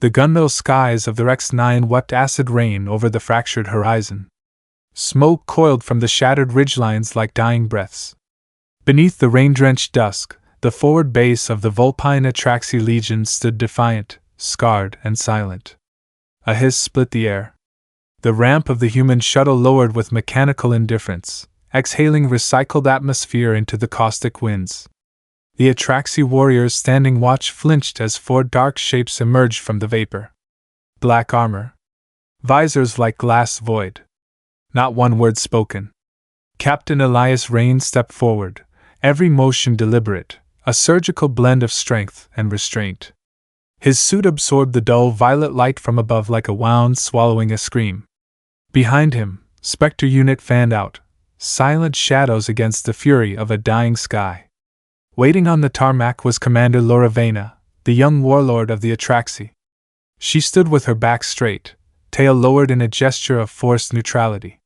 The gunmetal skies of the Rex-9 wept acid rain over the fractured horizon. Smoke coiled from the shattered ridgelines like dying breaths. Beneath the rain-drenched dusk, the forward base of the Vulpine Atraxi Legion stood defiant, scarred and silent. A hiss split the air. The ramp of the human shuttle lowered with mechanical indifference, exhaling recycled atmosphere into the caustic winds. The Atraxi warriors standing watch flinched as four dark shapes emerged from the vapor. Black armor. Visors like glass void. Not one word spoken. Captain Elias Rain stepped forward, every motion deliberate, a surgical blend of strength and restraint. His suit absorbed the dull violet light from above like a wound swallowing a scream. Behind him, Spectre unit fanned out, silent shadows against the fury of a dying sky. Waiting on the tarmac was Commander Loravena, the young warlord of the Atraxi. She stood with her back straight, tail lowered in a gesture of forced neutrality.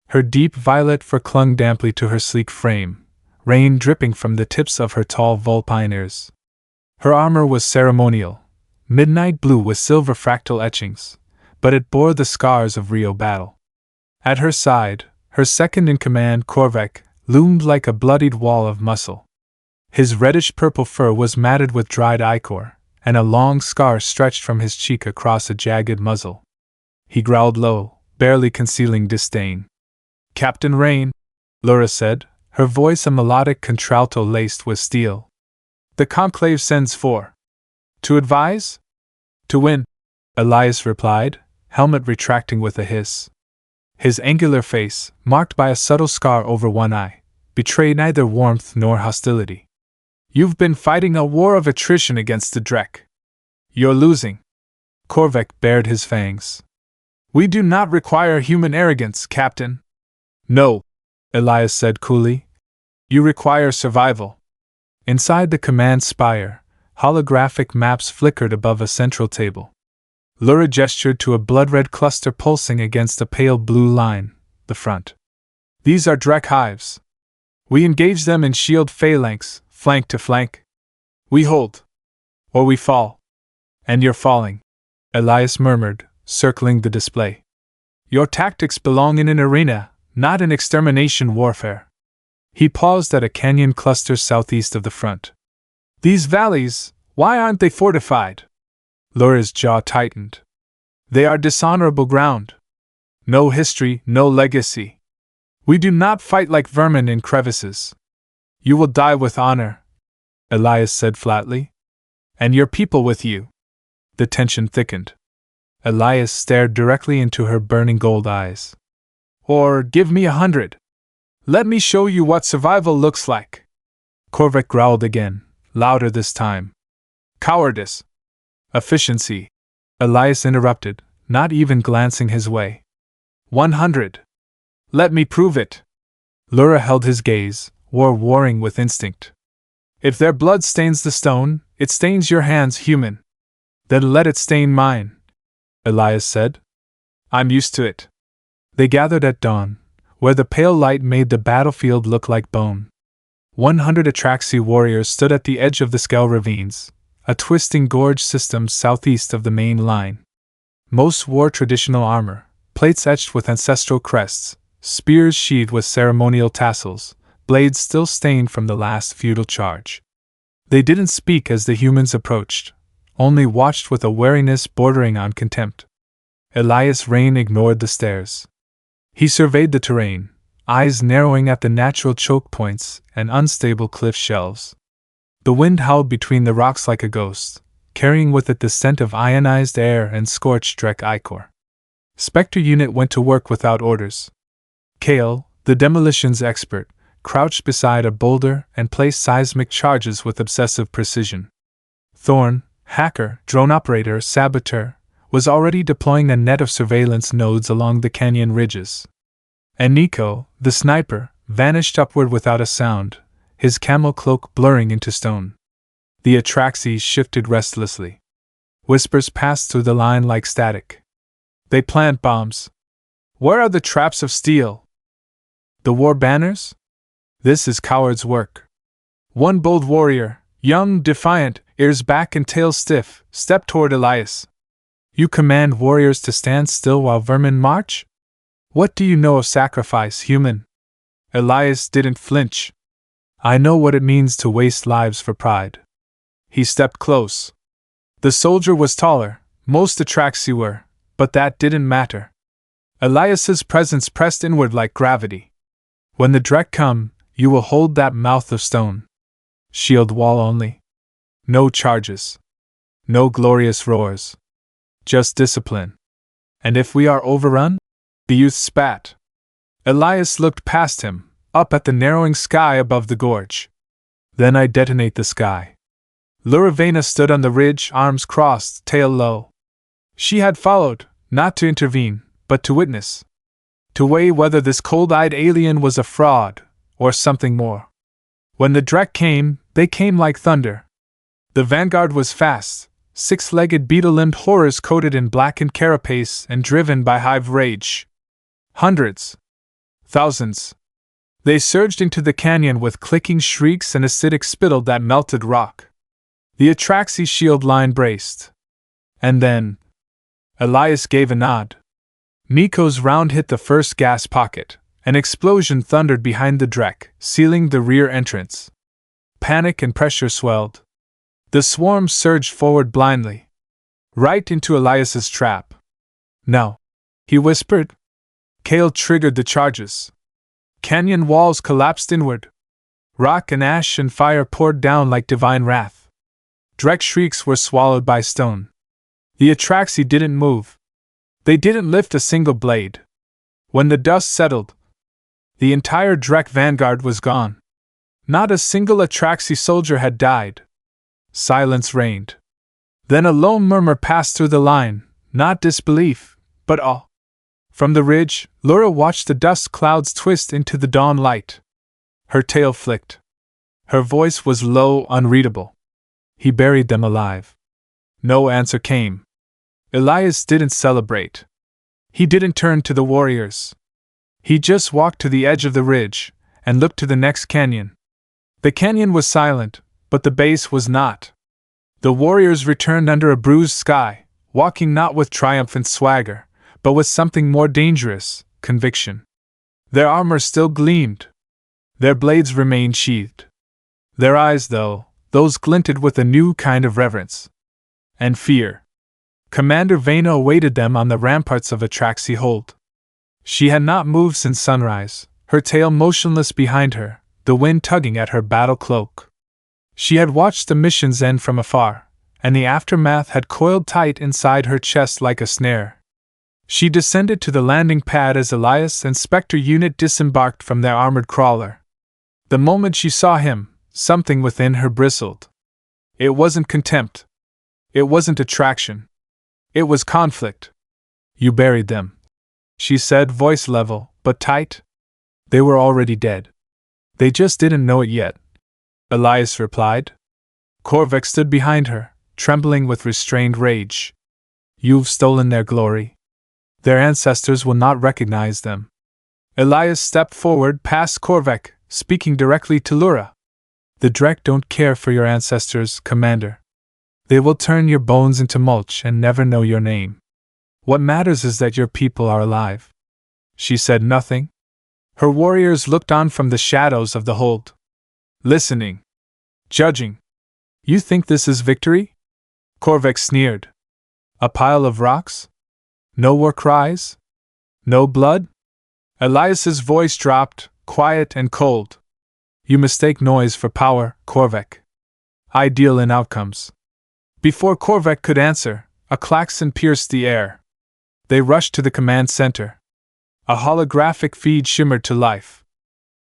Her deep violet fur clung damply to her sleek frame, rain dripping from the tips of her tall vulpine ears. Her armor was ceremonial, midnight blue with silver fractal etchings, but it bore the scars of Rio battle. At her side, her second-in-command Korvek loomed like a bloodied wall of muscle. His reddish-purple fur was matted with dried ichor, and a long scar stretched from his cheek across a jagged muzzle. He growled low, barely concealing disdain. "Captain Rain," Lura said, her voice a melodic contralto laced with steel. "The Conclave sends for. To advise? To win," Elias replied, helmet retracting with a hiss. His angular face, marked by a subtle scar over one eye, betrayed neither warmth nor hostility. "You've been fighting a war of attrition against the Drek. You're losing." Korvek bared his fangs. "We do not require human arrogance, Captain." "No," Elias said coolly. "You require survival." Inside the command spire, holographic maps flickered above a central table. Lura gestured to a blood-red cluster pulsing against a pale blue line, the front. "These are Drek hives. We engage them in shield phalanx, flank to flank. We hold. Or we fall. And you're falling," Elias murmured, circling the display. "Your tactics belong in an arena, not in extermination warfare." He paused at a canyon cluster southeast of the front. "These valleys, why aren't they fortified?" Lura's jaw tightened. "They are dishonorable ground. No history, no legacy. We do not fight like vermin in crevices. You will die with honor," Elias said flatly. "And your people with you." The tension thickened. Elias stared directly into her burning gold eyes. "Or give me 100. Let me show you what survival looks like." Korvek growled again, louder this time. "Cowardice." "Efficiency," Elias interrupted, not even glancing his way. 100. "Let me prove it." Lura held his gaze, war warring with instinct. "If their blood stains the stone, it stains your hands, human." "Then let it stain mine," Elias said. "I'm used to it." They gathered at dawn, where the pale light made the battlefield look like bone. 100 Atraxi warriors stood at the edge of the Skell Ravines, a twisting gorge system southeast of the main line. Most wore traditional armor, plates etched with ancestral crests, spears sheathed with ceremonial tassels, blades still stained from the last feudal charge. They didn't speak as the humans approached, only watched with a wariness bordering on contempt. Elias Rain ignored the stares. He surveyed the terrain, eyes narrowing at the natural choke points and unstable cliff shelves. The wind howled between the rocks like a ghost, carrying with it the scent of ionized air and scorched Drek ichor. Spectre unit went to work without orders. Kale, the demolitions expert, crouched beside a boulder and placed seismic charges with obsessive precision. Thorn, hacker, drone operator, saboteur, was already deploying a net of surveillance nodes along the canyon ridges. And Nico, the sniper, vanished upward without a sound, his camel cloak blurring into stone. The Atraxi shifted restlessly. Whispers passed through the line like static. "They plant bombs. Where are the traps of steel? The war banners? This is coward's work." One bold warrior, young, defiant, ears back and tail stiff, stepped toward Elias. You command warriors to stand still while vermin march? What do you know of sacrifice, human? Elias didn't flinch. I know what it means to waste lives for pride. He stepped close. The soldier was taller, most Atraxi were, but that didn't matter. Elias's presence pressed inward like gravity. When the Drek come, you will hold that mouth of stone. Shield wall only. No charges. No glorious roars. Just discipline. And if we are overrun? The youth spat. Elias looked past him, up at the narrowing sky above the gorge. Then I detonate the sky. Luravena stood on the ridge, arms crossed, tail low. She had followed, not to intervene, but to witness. To weigh whether this cold-eyed alien was a fraud, or something more. When the Drek came, they came like thunder. The vanguard was fast, six-legged beetle-limbed horrors coated in blackened carapace and driven by hive rage. Hundreds. Thousands. They surged into the canyon with clicking shrieks and acidic spittle that melted rock. The Atraxi shield line braced. And then Elias gave a nod. Nico's round hit the first gas pocket. An explosion thundered behind the Drek, sealing the rear entrance. Panic and pressure swelled. The swarm surged forward blindly. Right into Elias's trap. "Now," he whispered. Kale triggered the charges. Canyon walls collapsed inward. Rock and ash and fire poured down like divine wrath. Drek shrieks were swallowed by stone. The Atraxi didn't move. They didn't lift a single blade. When the dust settled, the entire Drek vanguard was gone. Not a single Atraxi soldier had died. Silence reigned. Then a low murmur passed through the line, not disbelief, but awe. From the ridge, Lura watched the dust clouds twist into the dawn light. Her tail flicked. Her voice was low, unreadable. He buried them alive. No answer came. Elias didn't celebrate. He didn't turn to the warriors. He just walked to the edge of the ridge and looked to the next canyon. The canyon was silent, but the base was not. The warriors returned under a bruised sky, walking not with triumphant swagger, but with something more dangerous, conviction. Their armor still gleamed. Their blades remained sheathed. Their eyes, though, those glinted with a new kind of reverence. And fear. Commander Vena awaited them on the ramparts of Atraxi Hold. She had not moved since sunrise, her tail motionless behind her, the wind tugging at her battle cloak. She had watched the mission's end from afar, and the aftermath had coiled tight inside her chest like a snare. She descended to the landing pad as Elias and Spectre unit disembarked from their armored crawler. The moment she saw him, something within her bristled. It wasn't contempt. It wasn't attraction. It was conflict. "You buried them," she said, voice level, but tight. "They were already dead. They just didn't know it yet," Elias replied. Korvek stood behind her, trembling with restrained rage. "You've stolen their glory. Their ancestors will not recognize them." Elias stepped forward past Korvek, speaking directly to Lura. "The Drek don't care for your ancestors, Commander. They will turn your bones into mulch and never know your name. What matters is that your people are alive." She said nothing. Her warriors looked on from the shadows of the hold. Listening. Judging. "You think this is victory?" Korvek sneered. "A pile of rocks? No war cries? No blood?" Elias's voice dropped, quiet and cold. "You mistake noise for power, Korvek. I deal in outcomes." Before Korvek could answer, a klaxon pierced the air. They rushed to the command center. A holographic feed shimmered to life.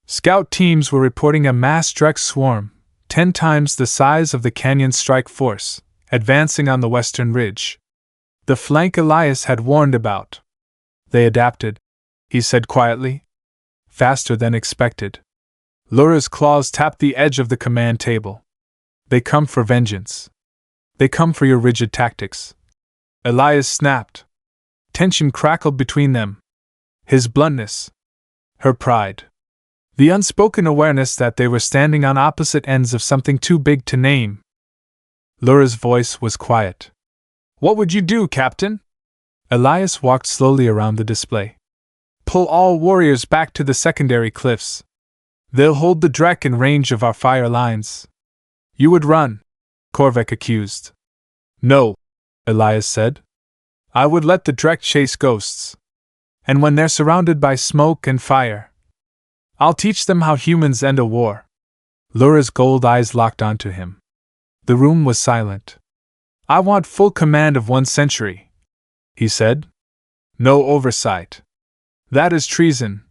Scout teams were reporting a mass Drek swarm, 10 times the size of the Canyon's strike force, advancing on the western ridge. The flank Elias had warned about. "They adapted," he said quietly. "Faster than expected." Lura's claws tapped the edge of the command table. "They come for vengeance. They come for your rigid tactics." Elias snapped. Tension crackled between them. His bluntness. Her pride. The unspoken awareness that they were standing on opposite ends of something too big to name. Lura's voice was quiet. "What would you do, Captain?" Elias walked slowly around the display. Pull all warriors back to the secondary cliffs. They'll hold the Drek in range of our fire lines. You would run, Korvek accused. No, Elias said. I would let the Drek chase ghosts. And when they're surrounded by smoke and fire, I'll teach them how humans end a war. Lura's gold eyes locked onto him. The room was silent. I want full command of 1 century, he said. No oversight. That is treason,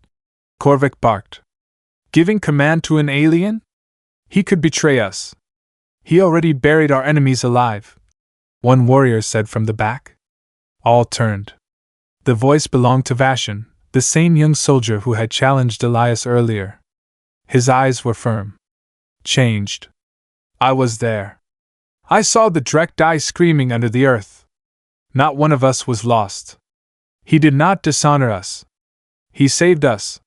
Korvek barked. Giving command to an alien? He could betray us. He already buried our enemies alive, one warrior said from the back. All turned. The voice belonged to Vashan, the same young soldier who had challenged Elias earlier. His eyes were firm. Changed. I was there. I saw the Drek die screaming under the earth. Not one of us was lost. He did not dishonor us. He saved us.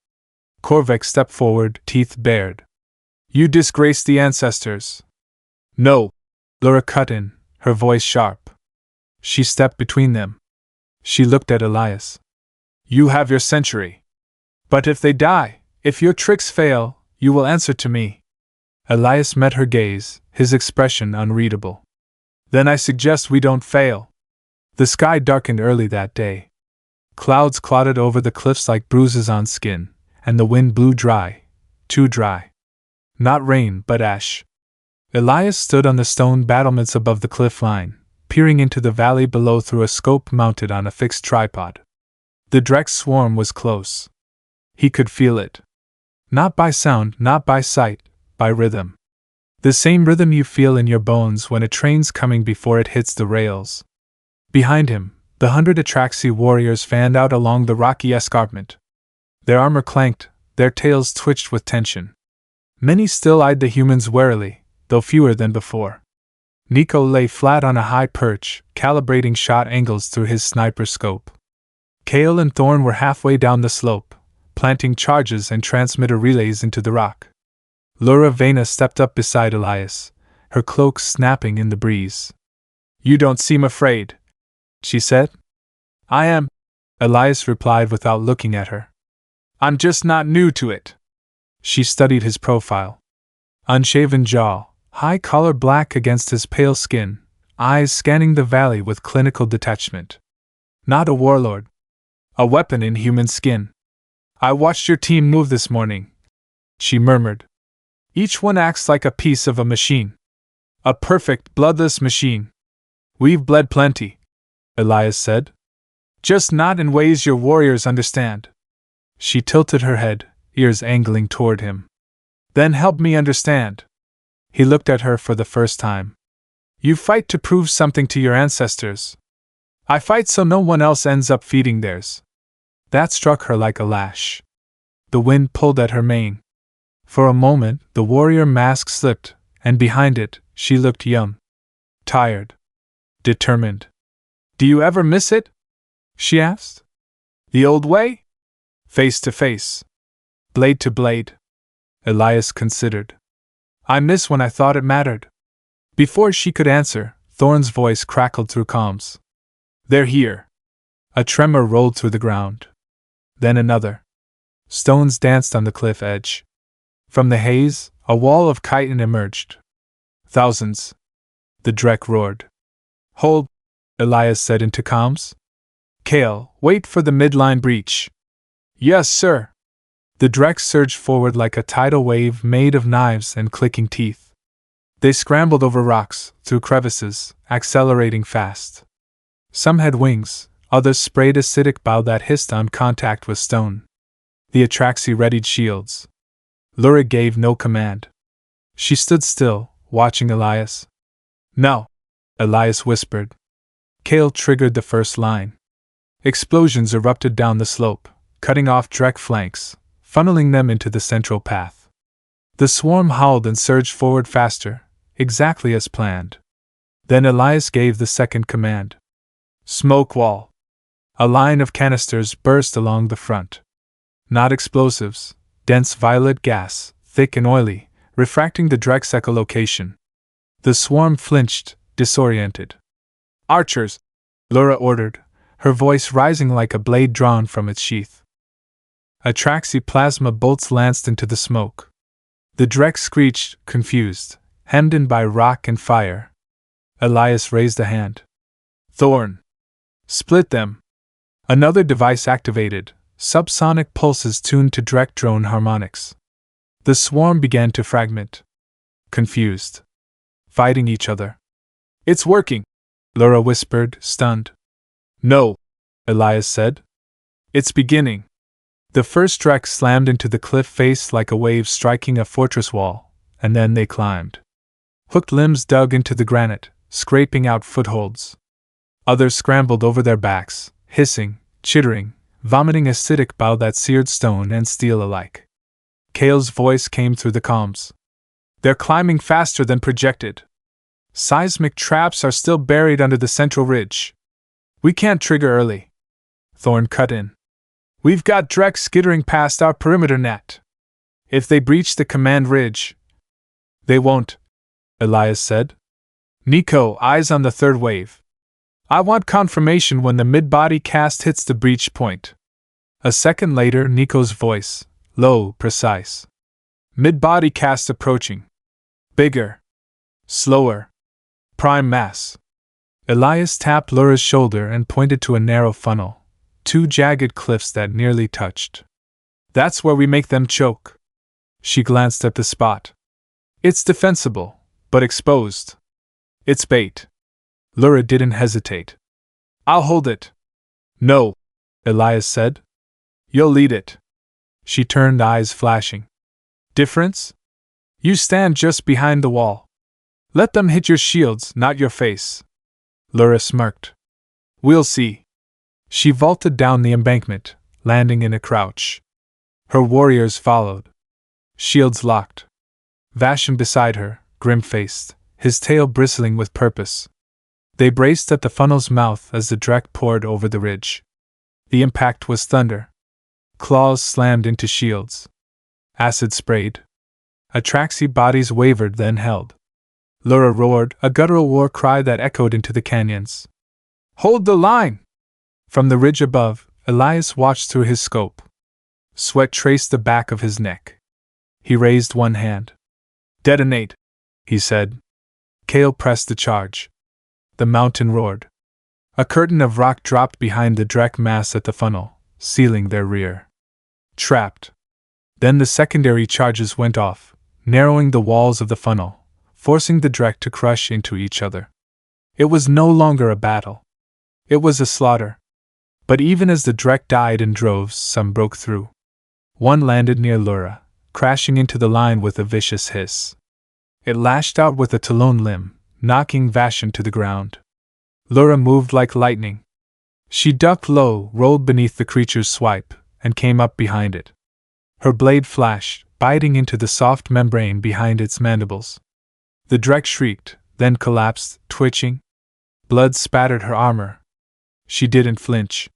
Korvek stepped forward, teeth bared. You disgraced the ancestors. No, Lura cut in, her voice sharp. She stepped between them. She looked at Elias. You have your century. But if they die, if your tricks fail, you will answer to me. Elias met her gaze, his expression unreadable. Then I suggest we don't fail. The sky darkened early that day. Clouds clotted over the cliffs like bruises on skin, and the wind blew dry, too dry. Not rain, but ash. Elias stood on the stone battlements above the cliff line, peering into the valley below through a scope mounted on a fixed tripod. The Drek swarm was close. He could feel it. Not by sound, not by sight, by rhythm. The same rhythm you feel in your bones when a train's coming before it hits the rails. Behind him, the 100 Atraxi warriors fanned out along the rocky escarpment. Their armor clanked, their tails twitched with tension. Many still eyed the humans warily, though fewer than before. Nico lay flat on a high perch, calibrating shot angles through his sniper scope. Kale and Thorn were halfway down the slope, planting charges and transmitter relays into the rock. Lura Vena stepped up beside Elias, her cloak snapping in the breeze. You don't seem afraid, she said. I am, Elias replied without looking at her. I'm just not new to it. She studied his profile. Unshaven jaw, high collar black against his pale skin, eyes scanning the valley with clinical detachment. Not a warlord. A weapon in human skin. I watched your team move this morning, she murmured. Each one acts like a piece of a machine. A perfect, bloodless machine. We've bled plenty, Elias said. Just not in ways your warriors understand. She tilted her head, ears angling toward him. Then help me understand. He looked at her for the first time. You fight to prove something to your ancestors. I fight so no one else ends up feeding theirs. That struck her like a lash. The wind pulled at her mane. For a moment, the warrior mask slipped, and behind it, she looked young. Tired. Determined. Do you ever miss it? She asked. The old way? Face to face. Blade to blade. Elias considered. I miss when I thought it mattered. Before she could answer, Thorn's voice crackled through comms. They're here. A tremor rolled through the ground. Then another. Stones danced on the cliff edge. From the haze, a wall of chitin emerged. Thousands. The Drek roared. Hold, Elias said into comms. Kale, wait for the midline breach. Yes, sir. The Drek surged forward like a tidal wave made of knives and clicking teeth. They scrambled over rocks, through crevices, accelerating fast. Some had wings, others sprayed acidic bile that hissed on contact with stone. The Atraxi readied shields. Lura gave no command. She stood still, watching Elias. No, Elias whispered. Kale triggered the first line. Explosions erupted down the slope, cutting off Drek flanks, funneling them into the central path. The swarm howled and surged forward faster, exactly as planned. Then Elias gave the second command. Smoke wall. A line of canisters burst along the front. Not explosives, dense violet gas, thick and oily, refracting the Drek's echolocation. The swarm flinched, disoriented. Archers, Lura ordered, her voice rising like a blade drawn from its sheath. Atraxi plasma bolts lanced into the smoke. The Drek screeched, confused, hemmed in by rock and fire. Elias raised a hand. Thorn! Split them! Another device activated, subsonic pulses tuned to Drek drone harmonics. The swarm began to fragment. Confused. Fighting each other. It's working! Lura whispered, stunned. No, Elias said. It's beginning. The first Drek slammed into the cliff face like a wave striking a fortress wall, and then they climbed. Hooked limbs dug into the granite, scraping out footholds. Others scrambled over their backs, hissing, chittering, vomiting acidic bile that seared stone and steel alike. Kale's voice came through the comms. They're climbing faster than projected. Seismic traps are still buried under the central ridge. We can't trigger early. Thorn cut in. We've got Drek skittering past our perimeter net. If they breach the command ridge... They won't, Elias said. Nico, eyes on the third wave. I want confirmation when the mid-body cast hits the breach point. A second later, Nico's voice, low, precise. Mid-body cast approaching. Bigger. Slower. Prime mass. Elias tapped Lura's shoulder and pointed to a narrow funnel, 2 jagged cliffs that nearly touched. That's where we make them choke. She glanced at the spot. It's defensible, but exposed. It's bait. Lura didn't hesitate. I'll hold it. No, Elias said. You'll lead it. She turned, eyes flashing. Difference? You stand just behind the wall. Let them hit your shields, not your face. Lura smirked. We'll see. She vaulted down the embankment, landing in a crouch. Her warriors followed. Shields locked. Vashan beside her, grim-faced, his tail bristling with purpose. They braced at the funnel's mouth as the Drek poured over the ridge. The impact was thunder. Claws slammed into shields. Acid sprayed. Atraxi bodies wavered, then held. Lura roared, a guttural war cry that echoed into the canyons. Hold the line! From the ridge above, Elias watched through his scope. Sweat traced the back of his neck. He raised one hand. Detonate, he said. Kale pressed the charge. The mountain roared. A curtain of rock dropped behind the Drek mass at the funnel, sealing their rear. Trapped. Then the secondary charges went off, narrowing the walls of the funnel, forcing the Drek to crush into each other. It was no longer a battle. It was a slaughter. But even as the Drek died in droves, some broke through. One landed near Lura, crashing into the line with a vicious hiss. It lashed out with a talon limb, knocking Vashan to the ground. Lura moved like lightning. She ducked low, rolled beneath the creature's swipe, and came up behind it. Her blade flashed, biting into the soft membrane behind its mandibles. The Drek shrieked, then collapsed, twitching. Blood spattered her armor. She didn't flinch.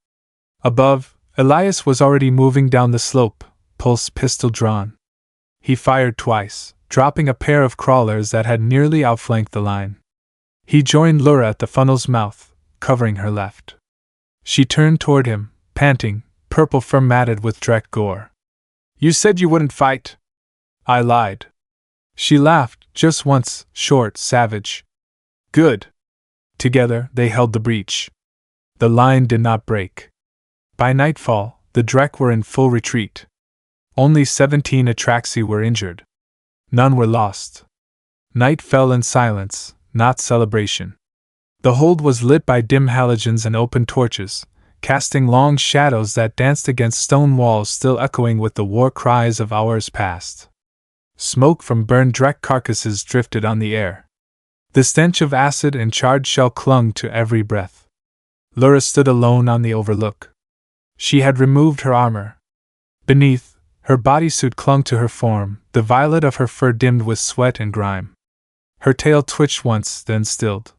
Above, Elias was already moving down the slope, pulse pistol drawn. He fired twice, dropping a pair of crawlers that had nearly outflanked the line. He joined Lura at the funnel's mouth, covering her left. She turned toward him, panting, purple fur matted with Drek gore. You said you wouldn't fight. I lied. She laughed, just once, short, savage. Good. Together, they held the breach. The line did not break. By nightfall, the Drek were in full retreat. Only 17 Atraxi were injured. None were lost. Night fell in silence, not celebration. The hold was lit by dim halogens and open torches, casting long shadows that danced against stone walls still echoing with the war cries of hours past. Smoke from burned Drek carcasses drifted on the air. The stench of acid and charred shell clung to every breath. Lura stood alone on the overlook. She had removed her armor. Beneath, her bodysuit clung to her form, the violet of her fur dimmed with sweat and grime. Her tail twitched once, then stilled.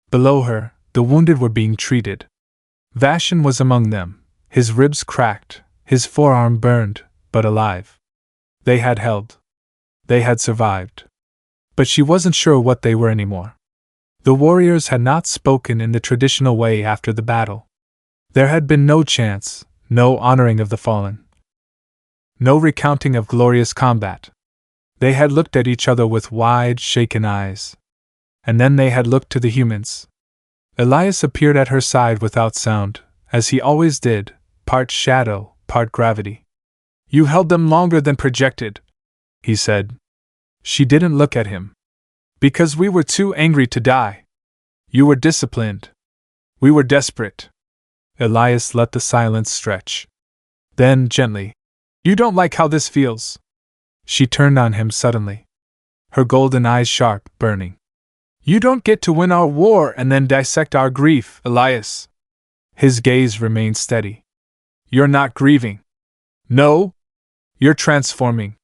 Below her, the wounded were being treated. Vashan was among them, his ribs cracked, his forearm burned, but alive. They had held. They had survived. But she wasn't sure what they were anymore. The warriors had not spoken in the traditional way after the battle. There had been no chance, no honoring of the fallen, no recounting of glorious combat. They had looked at each other with wide, shaken eyes. And then they had looked to the humans. Elias appeared at her side without sound, as he always did, part shadow, part gravity. You held them longer than projected, he said. She didn't look at him. Because we were too angry to die. You were disciplined. We were desperate. Elias let the silence stretch. Then, gently, you don't like how this feels. She turned on him suddenly. Her golden eyes sharp, burning. You don't get to win our war and then dissect our grief, Elias. His gaze remained steady. You're not grieving. No. You're transforming.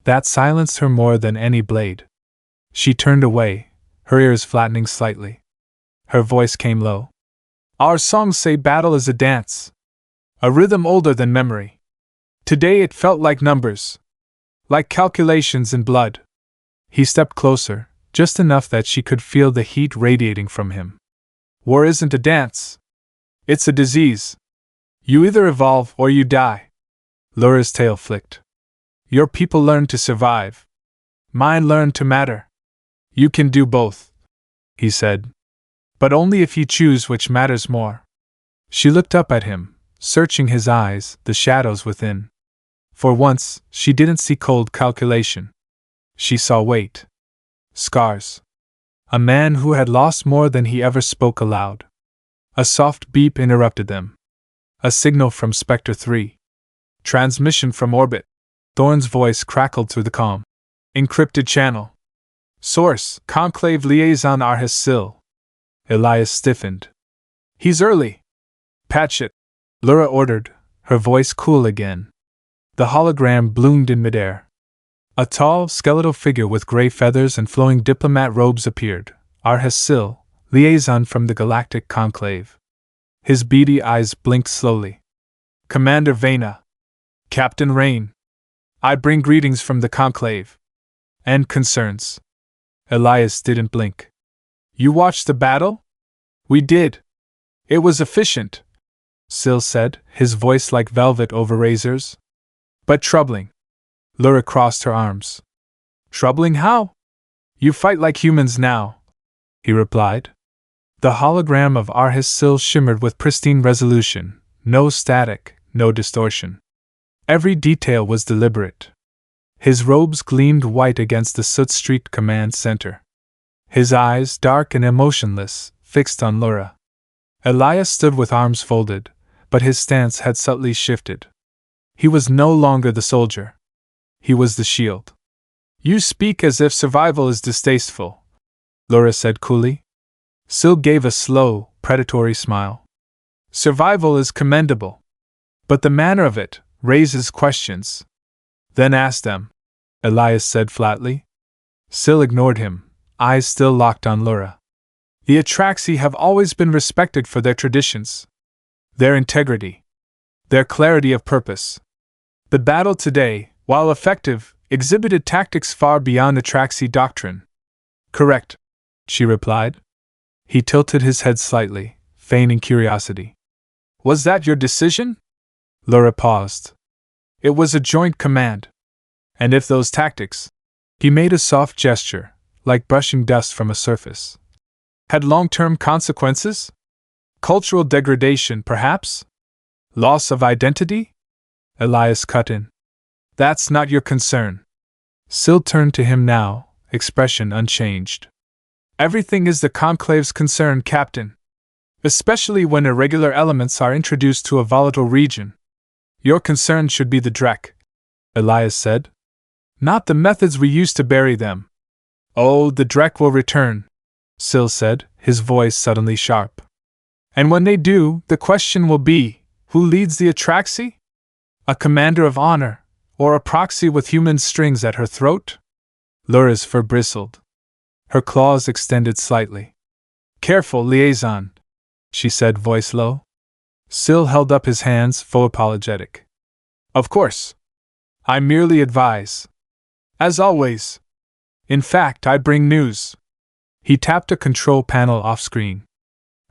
That silenced her more than any blade. She turned away, her ears flattening slightly. Her voice came low. Our songs say battle is a dance. A rhythm older than memory. Today it felt like numbers. Like calculations in blood. He stepped closer, just enough that she could feel the heat radiating from him. War isn't a dance. It's a disease. You either evolve or you die. Laura's tail flicked. Your people learned to survive. Mine learned to matter. You can do both, he said. But only if you choose which matters more. She looked up at him, searching his eyes, the shadows within. For once, she didn't see cold calculation. She saw weight. Scars. A man who had lost more than he ever spoke aloud. A soft beep interrupted them. A signal from Spectre 3. Transmission from orbit. Thorne's voice crackled through the calm. Encrypted channel. Source, Conclave Liaison Arhis Sil. Elias stiffened. He's early. Patch it, Laura ordered, her voice cool again. The hologram bloomed in midair. A tall, skeletal figure with gray feathers and flowing diplomat robes appeared, Arhis Sil, liaison from the Galactic Conclave. His beady eyes blinked slowly. Commander Vena. Captain Rain. I bring greetings from the Conclave. And concerns. Elias didn't blink. You watched the battle? We did. It was efficient, Sil said, his voice like velvet over razors. But troubling. Laura crossed her arms. Troubling how? You fight like humans now, he replied. The hologram of Arhis Sil shimmered with pristine resolution, no static, no distortion. Every detail was deliberate. His robes gleamed white against the soot-streaked command center. His eyes, dark and emotionless, fixed on Laura. Elias stood with arms folded, but his stance had subtly shifted. He was no longer the soldier. He was the shield. You speak as if survival is distasteful, Laura said coolly. Sil gave a slow, predatory smile. Survival is commendable. But the manner of it raises questions. Then ask them, Elias said flatly. Sil ignored him, eyes still locked on Laura. The Atraxi have always been respected for their traditions, their integrity, their clarity of purpose. The battle today, while effective, exhibited tactics far beyond Atraxi doctrine. Correct, she replied. He tilted his head slightly, feigning curiosity. Was that your decision? Laura paused. It was a joint command. And if those tactics, he made a soft gesture, like brushing dust from a surface, had long-term consequences? Cultural degradation, perhaps? Loss of identity? Elias cut in. That's not your concern. Sil turned to him now, expression unchanged. Everything is the Conclave's concern, Captain. Especially when irregular elements are introduced to a volatile region. Your concern should be the Drek, Elias said. Not the methods we use to bury them. Oh, the Drek will return, Sil said, his voice suddenly sharp. And when they do, the question will be, who leads the Atraxi? A commander of honor, or a proxy with human strings at her throat? Laura's fur bristled. Her claws extended slightly. Careful, liaison, she said, voice low. Sil held up his hands, faux apologetic. Of course. I merely advise. As always. In fact, I bring news. He tapped a control panel off-screen.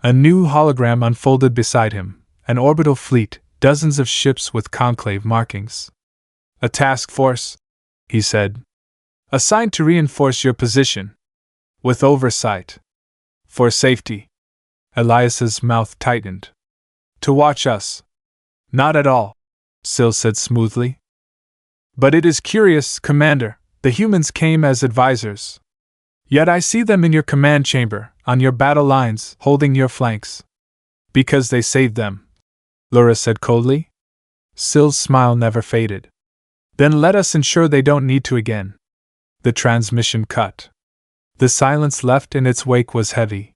A new hologram unfolded beside him, An orbital fleet, dozens of ships with conclave markings. A task force, he said. Assigned to reinforce your position. With oversight. For safety. Elias's mouth tightened. To watch us. Not at all, Syl said smoothly. But it is curious, Commander, the humans came as advisors. Yet I see them in your command chamber, on your battle lines, holding your flanks. Because they saved them, Lura said coldly. Syl's smile never faded. Then let us ensure they don't need to again. The transmission cut. The silence left in its wake was heavy.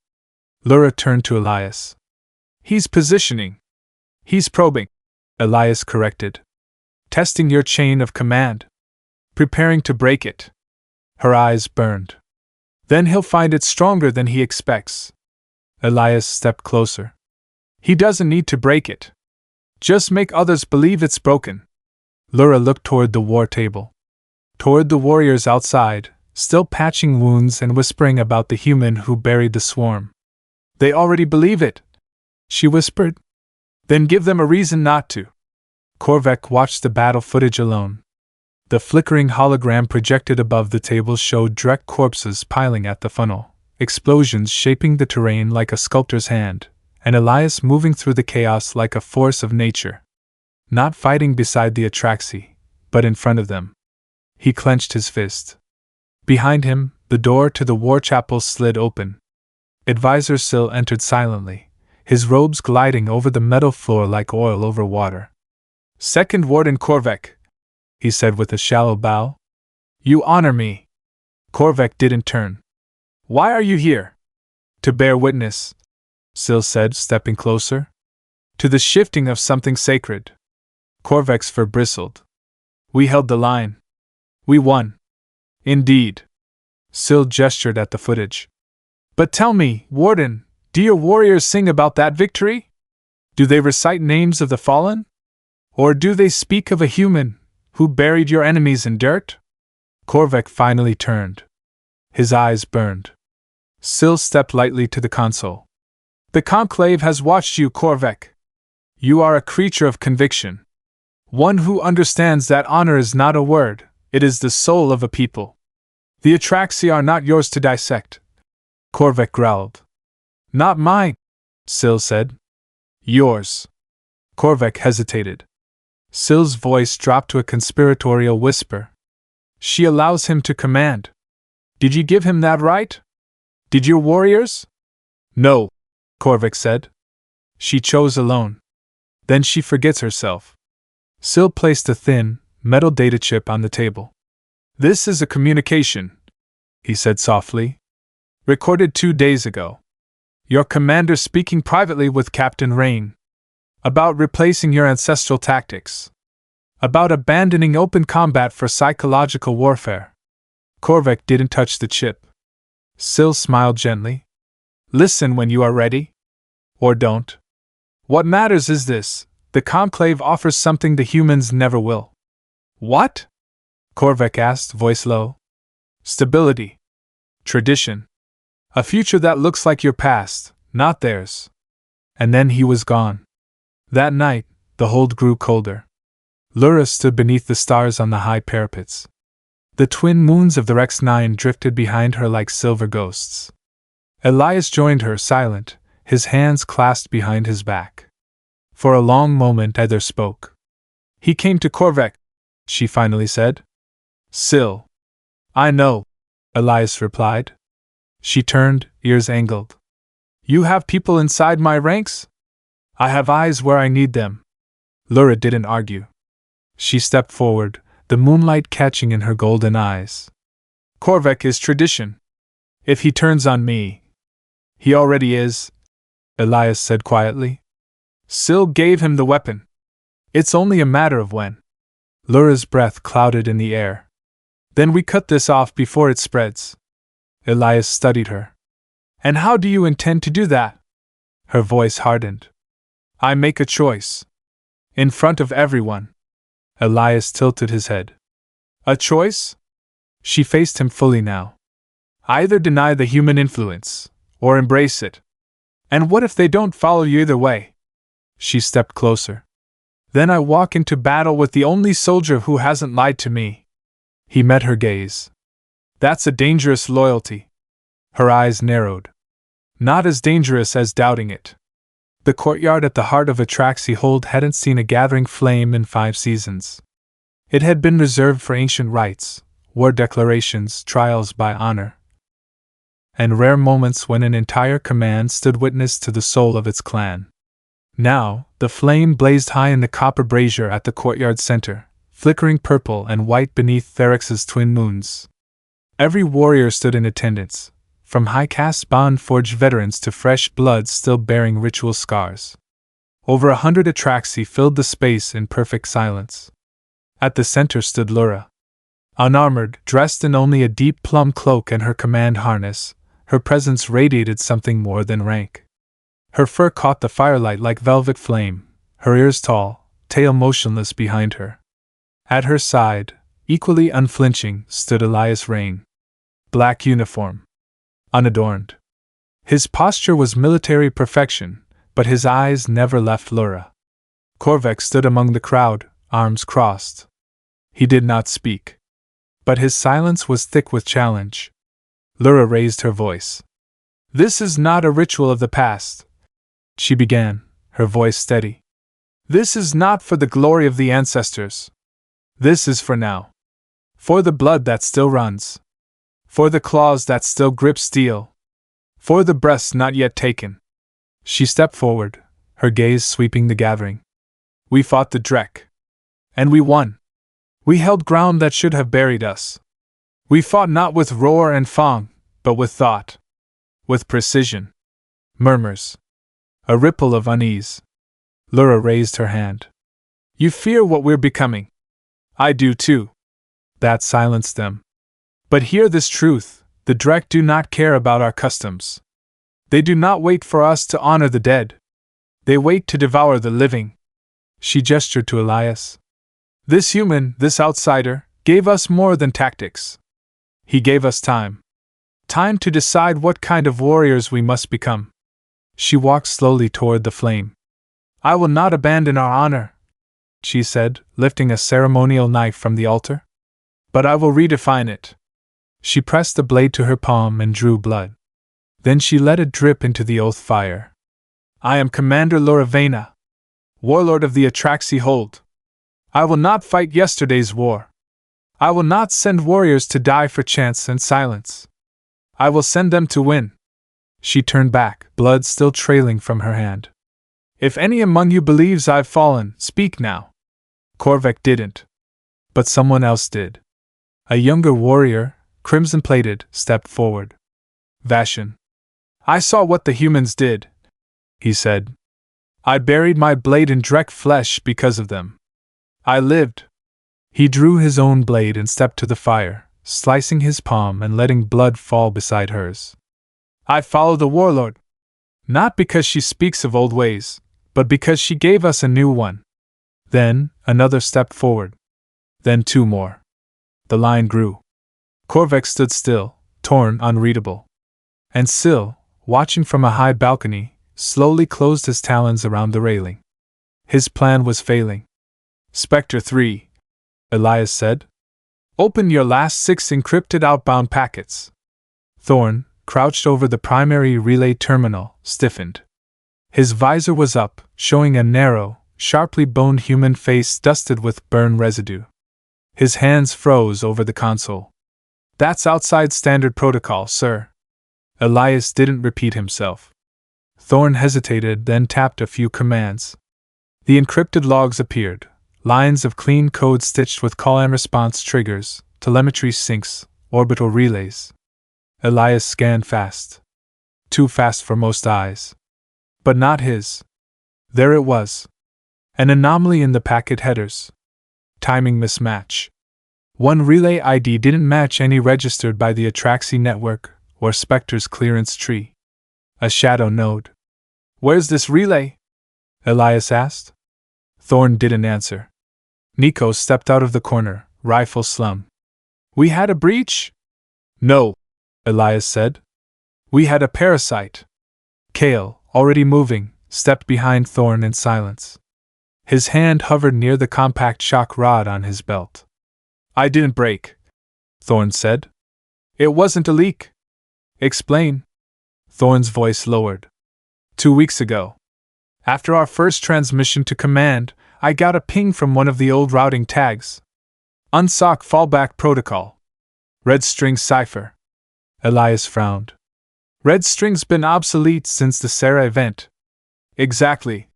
Lura turned to Elias. He's positioning. He's probing, Elias corrected. Testing your chain of command. Preparing to break it. Her eyes burned. Then he'll find it stronger than he expects. Elias stepped closer. He doesn't need to break it. Just make others believe it's broken. Lura looked toward the war table. Toward the warriors outside, still patching wounds and whispering about the human who buried the swarm. They already believe it, she whispered. Then give them a reason not to. Korvek watched the battle footage alone. The flickering hologram projected above the table showed Drek corpses piling at the funnel, explosions shaping the terrain like a sculptor's hand, and Elias moving through the chaos like a force of nature. Not fighting beside the Atraxi, but in front of them. He clenched his fist. Behind him, the door to the war chapel slid open. Advisor Syl entered silently, his robes gliding over the metal floor like oil over water. Second Warden Korvek, he said with a shallow bow. You honor me. Korvek didn't turn. Why are you here? To bear witness, Syl said, stepping closer. To the shifting of something sacred. Korvek's fur bristled. We held the line. We won. Indeed. Syl gestured at the footage. But tell me, Warden, do your warriors sing about that victory? Do they recite names of the fallen? Or do they speak of a human who buried your enemies in dirt? Korvek finally turned. His eyes burned. Syl stepped lightly to the console. The Conclave has watched you, Korvek. You are a creature of conviction. One who understands that honor is not a word, it is the soul of a people. The Atraxi are not yours to dissect. Korvek growled. Not mine, Syl said. Yours. Korvek hesitated. Syl's voice dropped to a conspiratorial whisper. She allows him to command. Did you give him that right? Did your warriors? No, Korvek said. She chose alone. Then she forgets herself. Syl placed a thin, metal data chip on the table. This is a communication, he said softly. Recorded 2 days ago. Your commander speaking privately with Captain Rain. About replacing your ancestral tactics. About abandoning open combat for psychological warfare. Korvek didn't touch the chip. Syl smiled gently. Listen when you are ready. Or don't. What matters is this. The Conclave offers something the humans never will. What? Korvek asked, voice low. Stability. Tradition. A future that looks like your past, not theirs. And then he was gone. That night, the hold grew colder. Lura stood beneath the stars on the high parapets. The twin moons of the Rex 9 drifted behind her like silver ghosts. Elias joined her, silent, his hands clasped behind his back. For a long moment either spoke. He came to Korvek, she finally said. Syl. I know, Elias replied. She turned, ears angled. You have people inside my ranks? I have eyes where I need them. Lura didn't argue. She stepped forward, the moonlight catching in her golden eyes. Korvek is tradition. If he turns on me. He already is, Elias said quietly. Syl gave him the weapon. It's only a matter of when. Lura's breath clouded in the air. Then we cut this off before it spreads. Elias studied her. And how do you intend to do that? Her voice hardened. I make a choice. In front of everyone. Elias tilted his head. A choice? She faced him fully now. Either deny the human influence, or embrace it. And what if they don't follow you either way? She stepped closer. Then I walk into battle with the only soldier who hasn't lied to me. He met her gaze. That's a dangerous loyalty. Her eyes narrowed. Not as dangerous as doubting it. The courtyard at the heart of Atraxi Hold hadn't seen a gathering flame in 5 seasons. It had been reserved for ancient rites, war declarations, trials by honor, and rare moments when an entire command stood witness to the soul of its clan. Now, the flame blazed high in the copper brazier at the courtyard center, flickering purple and white beneath Therix's twin moons. Every warrior stood in attendance, from high-caste bond-forged veterans to fresh blood still bearing ritual scars. Over 100 Atraxi filled the space in perfect silence. At the center stood Lura. Unarmored, dressed in only a deep plum cloak and her command harness, her presence radiated something more than rank. Her fur caught the firelight like velvet flame, her ears tall, tail motionless behind her. At her side, equally unflinching, stood Elias Rain. Black uniform. Unadorned. His posture was military perfection, but his eyes never left Lura. Korvek stood among the crowd, arms crossed. He did not speak. But his silence was thick with challenge. Lura raised her voice. "This is not a ritual of the past," she began, her voice steady. "This is not for the glory of the ancestors. This is for now. For the blood that still runs. For the claws that still grip steel. For the breaths not yet taken." She stepped forward, her gaze sweeping the gathering. "We fought the Drek. And we won. We held ground that should have buried us. We fought not with roar and fong, but with thought. With precision." Murmurs. A ripple of unease. Lura raised her hand. "You fear what we're becoming. I do too." That silenced them. "But hear this truth, the Drek do not care about our customs. They do not wait for us to honor the dead. They wait to devour the living." She gestured to Elias. "This human, this outsider, gave us more than tactics. He gave us time. Time to decide what kind of warriors we must become." She walked slowly toward the flame. "I will not abandon our honor," she said, lifting a ceremonial knife from the altar. "But I will redefine it." She pressed the blade to her palm and drew blood. Then she let it drip into the oath fire. "I am Commander Loravena, warlord of the Atraxi Hold. I will not fight yesterday's war. I will not send warriors to die for chance and silence. I will send them to win." She turned back, blood still trailing from her hand. "If any among you believes I've fallen, speak now." Korvek didn't. But someone else did. A younger warrior, crimson-plated, stepped forward. "Vashin. I saw what the humans did," he said. "I buried my blade in Drek flesh because of them. I lived." He drew his own blade and stepped to the fire, slicing his palm and letting blood fall beside hers. "I follow the warlord. Not because she speaks of old ways, but because she gave us a new one." Then, another stepped forward. Then 2 more. The line grew. Korvek stood still, torn, unreadable. And Syl, watching from a high balcony, slowly closed his talons around the railing. His plan was failing. "Spectre 3, Elias said. "Open your last 6 encrypted outbound packets." Thorn, crouched over the primary relay terminal, stiffened. His visor was up, showing a narrow, sharply boned human face dusted with burn residue. His hands froze over the console. "That's outside standard protocol, sir." Elias didn't repeat himself. Thorn hesitated, then tapped a few commands. The encrypted logs appeared. Lines of clean code stitched with call and response triggers, telemetry syncs, orbital relays. Elias scanned fast. Too fast for most eyes. But not his. There it was. An anomaly in the packet headers. Timing mismatch. One relay ID didn't match any registered by the Atraxi network or Spectre's clearance tree. A shadow node. "Where's this relay?" Elias asked. Thorn didn't answer. Nico stepped out of the corner, rifle slung. "We had a breach?" "No," Elias said. "We had a parasite." Kale, already moving, stepped behind Thorn in silence. His hand hovered near the compact shock rod on his belt. I didn't break, Thorn said. It wasn't a leak. Explain. Thorn's voice lowered. 2 weeks ago, after our first transmission to command, I got a ping from one of the old routing tags. Unsock fallback protocol. Red string cipher. Elias frowned. Red string's been obsolete since the Sarah event. Exactly,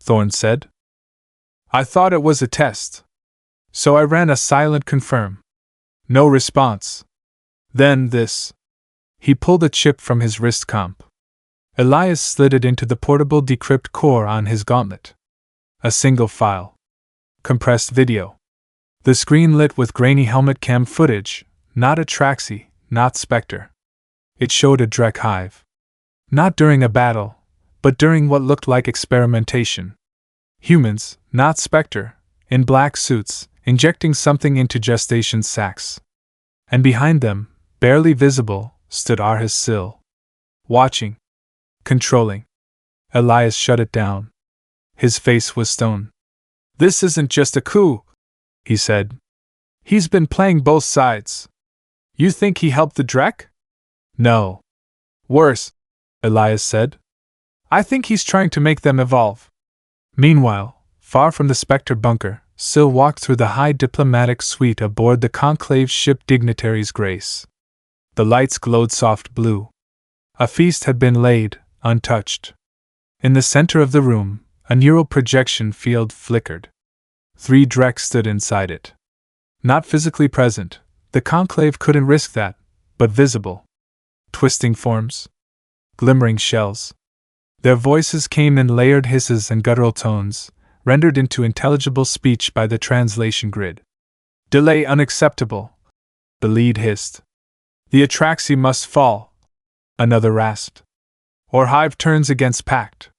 Thorn said. I thought it was a test. So I ran a silent confirm. No response. Then this. He pulled a chip from his wrist comp. Elias slid it into the portable decrypt core on his gauntlet. A single file. Compressed video. The screen lit with grainy helmet cam footage, not Atraxi, not Spectre. It showed a Drek hive. Not during a battle, but during what looked like experimentation. Humans, not Spectre, in black suits, injecting something into gestation sacs. And behind them, barely visible, stood Arhis Sil. Watching. Controlling. Elias shut it down. His face was stone. This isn't just a coup, he said. He's been playing both sides. You think he helped the Drek? No. Worse, Elias said. I think he's trying to make them evolve. Meanwhile, far from the Spectre bunker, Sil walked through the high diplomatic suite aboard the Conclave ship Dignitary's Grace. The lights glowed soft blue. A feast had been laid, untouched. In the center of the room, a neural projection field flickered. 3 Drek stood inside it. Not physically present, the Conclave couldn't risk that, but visible. Twisting forms. Glimmering shells. Their voices came in layered hisses and guttural tones, rendered into intelligible speech by the translation grid. Delay unacceptable, the lead hissed. The Atraxi must fall, another rasped. Or Hive turns against Pact.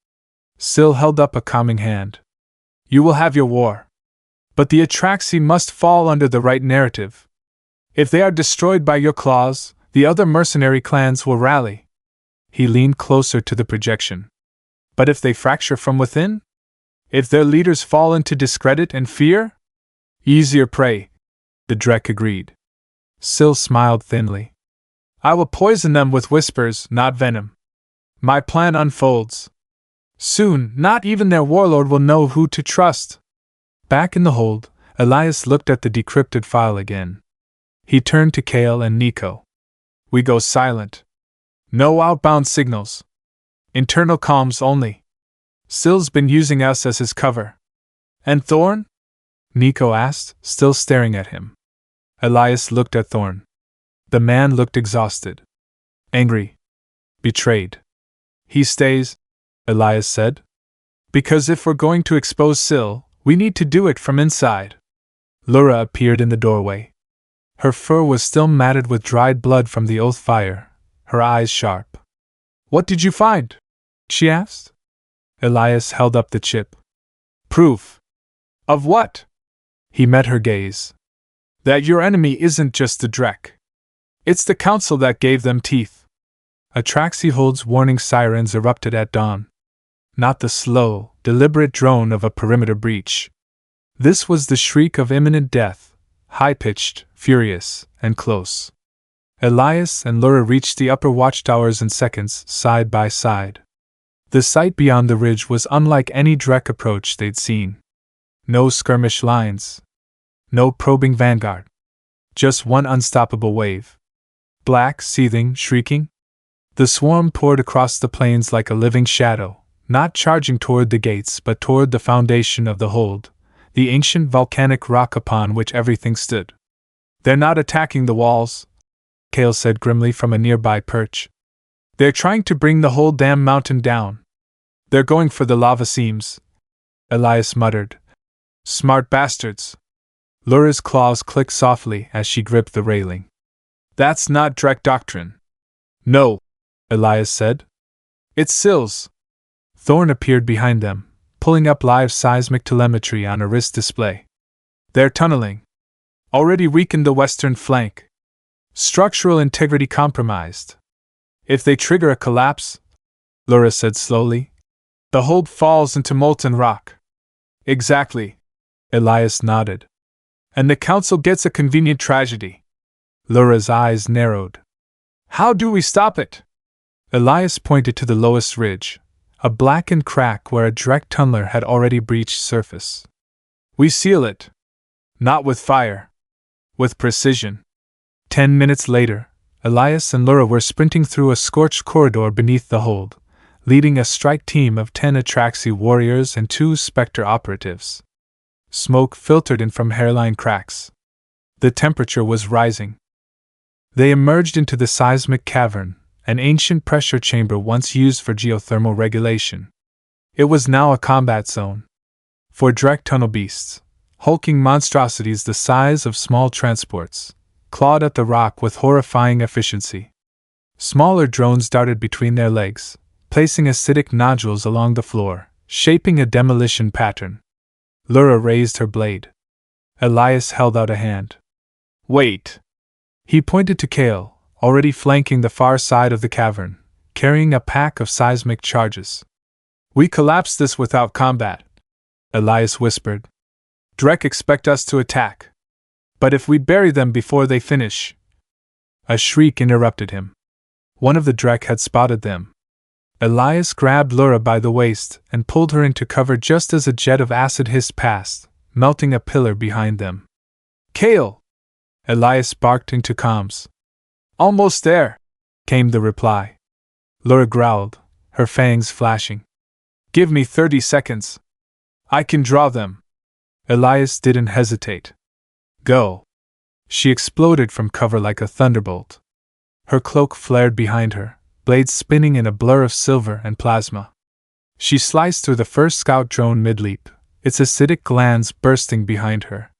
Sil held up a calming hand. You will have your war. But the Atraxi must fall under the right narrative. If they are destroyed by your claws, the other mercenary clans will rally. He leaned closer to the projection. But if they fracture from within? If their leaders fall into discredit and fear? Easier prey, the Drek agreed. Sil smiled thinly. I will poison them with whispers, not venom. My plan unfolds. Soon, not even their warlord will know who to trust. Back in the hold, Elias looked at the decrypted file again. He turned to Kale and Nico. We go silent. No outbound signals. Internal comms only. Sil's been using us as his cover. And Thorn? Nico asked, still staring at him. Elias looked at Thorn. The man looked exhausted. Angry. Betrayed. He stays, Elias said. Because if we're going to expose Sil, we need to do it from inside. Lura appeared in the doorway. Her fur was still matted with dried blood from the oath fire, her eyes sharp. What did you find? She asked. Elias held up the chip. Proof. Of what? He met her gaze. That your enemy isn't just the Drek. It's the council that gave them teeth. Atraxi Hold's warning sirens erupted at dawn. Not the slow, deliberate drone of a perimeter breach. This was the shriek of imminent death, high-pitched, furious, and close. Elias and Lura reached the upper watchtowers in seconds, side by side. The sight beyond the ridge was unlike any Drek approach they'd seen. No skirmish lines. No probing vanguard. Just one unstoppable wave. Black, seething, shrieking. The swarm poured across the plains like a living shadow, not charging toward the gates but toward the foundation of the hold, the ancient volcanic rock upon which everything stood. They're not attacking the walls, Kale said grimly from a nearby perch. They're trying to bring the whole damn mountain down. They're going for the lava seams, Elias muttered. Smart bastards. Lura's claws clicked softly as she gripped the railing. That's not Drek doctrine. No, Elias said. It's Sil's. Thorn appeared behind them, pulling up live seismic telemetry on a wrist display. They're tunneling. Already weakened the western flank. Structural integrity compromised. If they trigger a collapse, Lura said slowly, The hold falls into molten rock. Exactly. Elias nodded. And the council gets a convenient tragedy. Lura's eyes narrowed. How do we stop it? Elias pointed to the lowest ridge, a blackened crack where a direct tunneler had already breached surface. We seal it. Not with fire. With precision. 10 minutes later, Elias and Lura were sprinting through a scorched corridor beneath the hold, leading a strike team of 10 Atraxi warriors and 2 Spectre operatives. Smoke filtered in from hairline cracks. The temperature was rising. They emerged into the seismic cavern, an ancient pressure chamber once used for geothermal regulation. It was now a combat zone. For direct tunnel beasts, hulking monstrosities the size of small transports, clawed at the rock with horrifying efficiency. Smaller drones darted between their legs, placing acidic nodules along the floor, shaping a demolition pattern. Lura raised her blade. Elias held out a hand. Wait! He pointed to Kale, already flanking the far side of the cavern, carrying a pack of seismic charges. We collapse this without combat, Elias whispered. Drek expect us to attack. But if we bury them before they finish... A shriek interrupted him. One of the Drek had spotted them. Elias grabbed Lura by the waist and pulled her into cover just as a jet of acid hissed past, melting a pillar behind them. Kale! Elias barked into comms. Almost there, came the reply. Lura growled, her fangs flashing. Give me 30 seconds. I can draw them. Elias didn't hesitate. Go. She exploded from cover like a thunderbolt. Her cloak flared behind her, blades spinning in a blur of silver and plasma. She sliced through the first scout drone mid-leap, its acidic glands bursting behind her.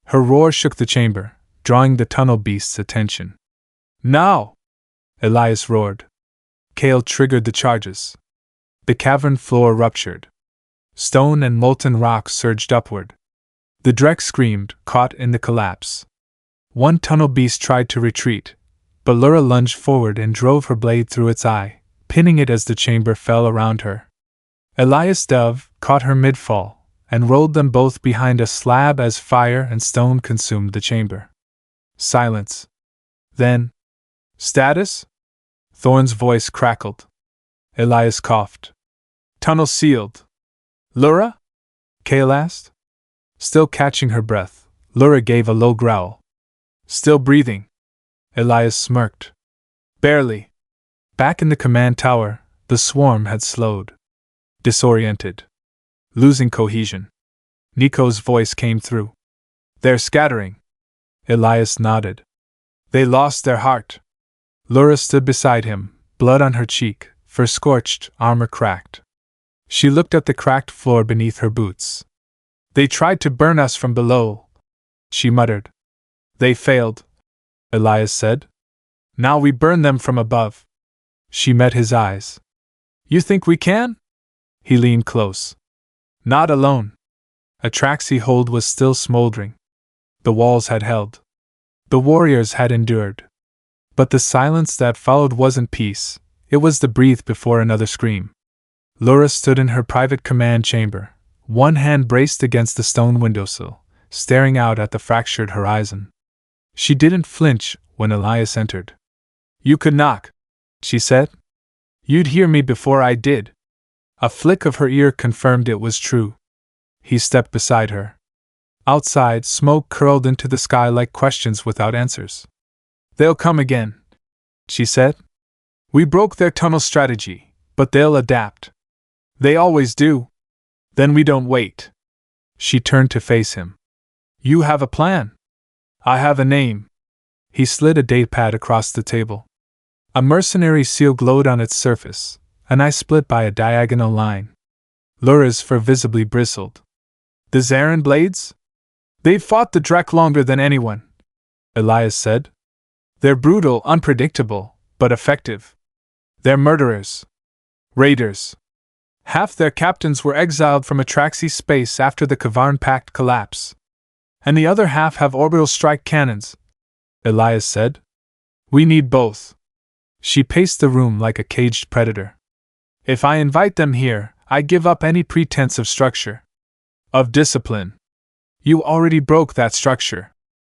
Her roar shook the chamber, drawing the tunnel beast's attention. Now! Elias roared. Kale triggered the charges. The cavern floor ruptured. Stone and molten rock surged upward. The Drek screamed, caught in the collapse. One tunnel beast tried to retreat, but Lura lunged forward and drove her blade through its eye, pinning it as the chamber fell around her. Elias Dove caught her mid-fall and rolled them both behind a slab as fire and stone consumed the chamber. Silence. Then, status? Thorne's voice crackled. Elias coughed. Tunnel sealed. Lura? Kale asked. Still catching her breath, Lura gave a low growl. Still breathing. Elias smirked. Barely. Back in the command tower, the swarm had slowed. Disoriented. Losing cohesion. Nico's voice came through. They're scattering. Elias nodded. They lost their heart. Lura stood beside him, blood on her cheek, fur scorched, armor cracked. She looked at the cracked floor beneath her boots. They tried to burn us from below, she muttered. They failed, Elias said. Now we burn them from above. She met his eyes. You think we can? He leaned close. Not alone. Atraxi hold was still smoldering. The walls had held. The warriors had endured. But the silence that followed wasn't peace, it was the breathe before another scream. Lura stood in her private command chamber, one hand braced against the stone windowsill, staring out at the fractured horizon. She didn't flinch when Elias entered. You could knock, she said. You'd hear me before I did. A flick of her ear confirmed it was true. He stepped beside her. Outside, smoke curled into the sky like questions without answers. They'll come again, she said. We broke their tunnel strategy, but they'll adapt. They always do. Then we don't wait. She turned to face him. You have a plan. I have a name. He slid a datapad across the table. A mercenary seal glowed on its surface, an eye split by a diagonal line. Lura's fur visibly bristled. The Zarin blades? They've fought the Drek longer than anyone, Elias said. They're brutal, unpredictable, but effective. They're murderers. Raiders. Half their captains were exiled from Atraxi space after the Kavarn Pact collapse. And the other half have orbital strike cannons, Elias said. We need both. She paced the room like a caged predator. If I invite them here, I give up any pretense of structure. Of discipline. You already broke that structure,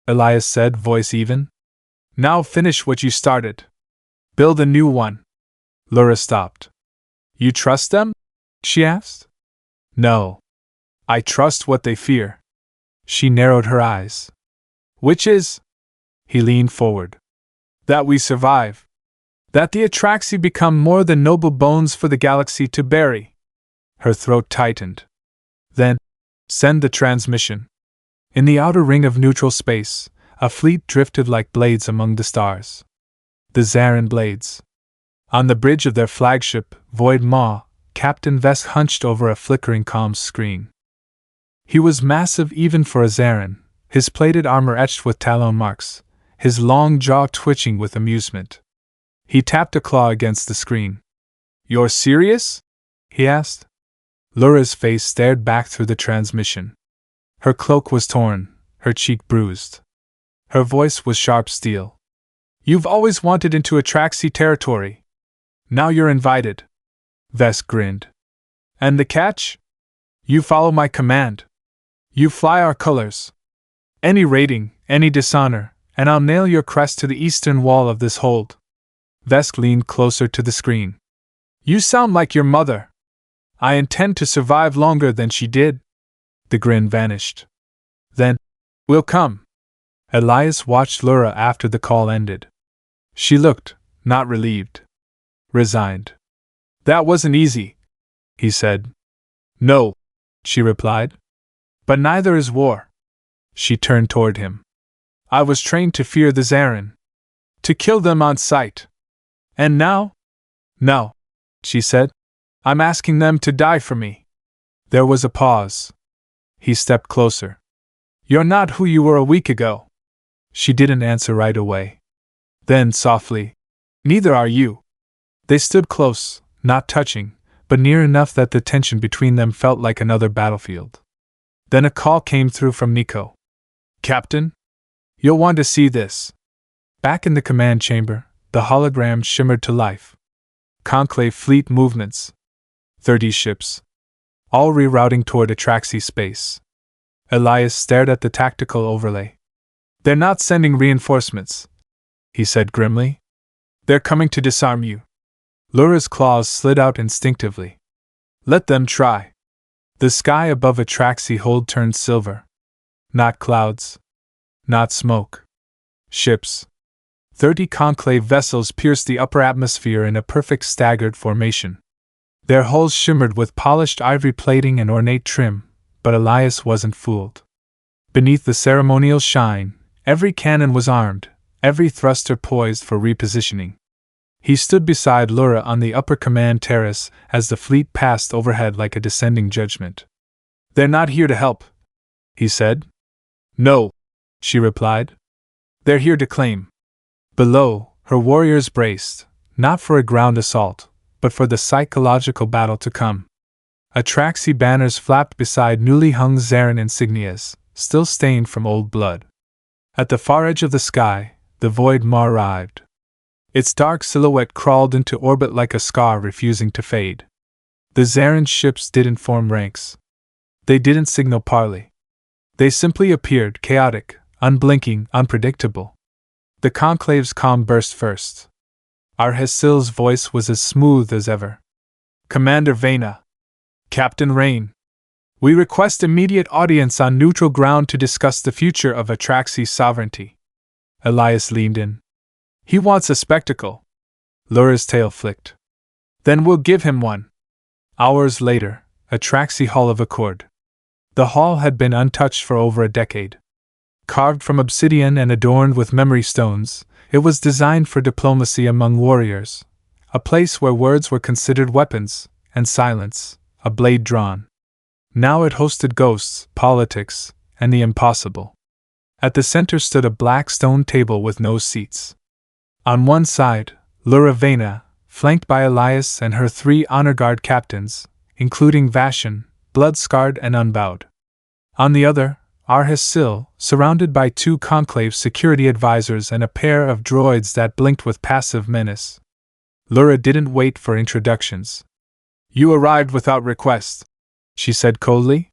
Elias said, voice even. Now finish what you started. Build a new one. Lura stopped. You trust them? She asked. No. I trust what they fear. She narrowed her eyes. Which is? He leaned forward. That we survive. That the Atraxi become more than noble bones for the galaxy to bury. Her throat tightened. Then, send the transmission. In the outer ring of neutral space, a fleet drifted like blades among the stars. The Zarin blades. On the bridge of their flagship, Void Maw, Captain Vesk hunched over a flickering comms screen. He was massive even for a Zarin, his plated armor etched with talon marks, his long jaw twitching with amusement. He tapped a claw against the screen. You're serious? He asked. Lura's face stared back through the transmission. Her cloak was torn, her cheek bruised. Her voice was sharp steel. You've always wanted into Atraxi territory. Now you're invited. Vesk grinned. And the catch? You follow my command. You fly our colors. Any rating, any dishonor, and I'll nail your crest to the eastern wall of this hold. Vesk leaned closer to the screen. You sound like your mother. I intend to survive longer than she did. The grin vanished. Then, we'll come. Elias watched Lura after the call ended. She looked, not relieved. Resigned. That wasn't easy, he said. No, she replied. But neither is war. She turned toward him. I was trained to fear the Zarin. To kill them on sight. And now? No, she said. I'm asking them to die for me. There was a pause. He stepped closer. You're not who you were a week ago. She didn't answer right away. Then, softly, neither are you. They stood close, not touching, but near enough that the tension between them felt like another battlefield. Then a call came through from Nico. Captain? You'll want to see this. Back in the command chamber, the hologram shimmered to life. Conclave fleet movements. 30 ships. All rerouting toward Atraxi space. Elias stared at the tactical overlay. They're not sending reinforcements, he said grimly. They're coming to disarm you. Lura's claws slid out instinctively. Let them try. The sky above Atraxi hold turned silver. Not clouds. Not smoke. Ships. 30 conclave vessels pierced the upper atmosphere in a perfect staggered formation. Their hulls shimmered with polished ivory plating and ornate trim, but Elias wasn't fooled. Beneath the ceremonial shine, every cannon was armed, every thruster poised for repositioning. He stood beside Lura on the upper command terrace as the fleet passed overhead like a descending judgment. They're not here to help, he said. No, she replied. They're here to claim. Below, her warriors braced, not for a ground assault, but for the psychological battle to come. Atraxi banners flapped beside newly hung Zarin insignias, still stained from old blood. At the far edge of the sky, the Void Maw arrived. Its dark silhouette crawled into orbit like a scar refusing to fade. The Zarin ships didn't form ranks. They didn't signal parley. They simply appeared, chaotic, unblinking, unpredictable. The Conclave's calm burst first. Arhesil's voice was as smooth as ever. Commander Vena. Captain Rain. We request immediate audience on neutral ground to discuss the future of Atraxi's sovereignty. Elias leaned in. He wants a spectacle. Lura's tail flicked. Then we'll give him one. Hours later, Atraxi Hall of Accord. The hall had been untouched for over a decade. Carved from obsidian and adorned with memory stones, it was designed for diplomacy among warriors, a place where words were considered weapons, and silence, a blade drawn. Now it hosted ghosts, politics, and the impossible. At the center stood a black stone table with no seats. On one side, Lura Vena, flanked by Elias and her 3 honor guard captains, including Vashan, blood-scarred and unbowed. On the other, Arhesil, surrounded by 2 conclave security advisors and a pair of droids that blinked with passive menace. Lura didn't wait for introductions. You arrived without request, she said coldly.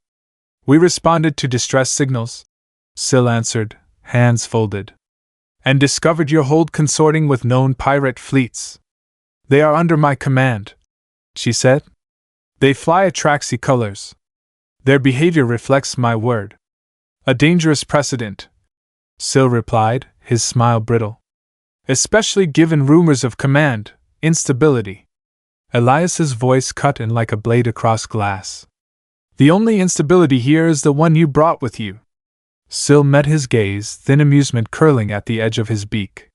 We responded to distress signals, Syl answered, hands folded. And discovered your hold consorting with known pirate fleets. They are under my command, she said. They fly Atraxi colors. Their behavior reflects my word. A dangerous precedent, Syl replied, his smile brittle. Especially given rumors of command instability. Elias's voice cut in like a blade across glass. The only instability here is the one you brought with you. Syl met his gaze, thin amusement curling at the edge of his beak.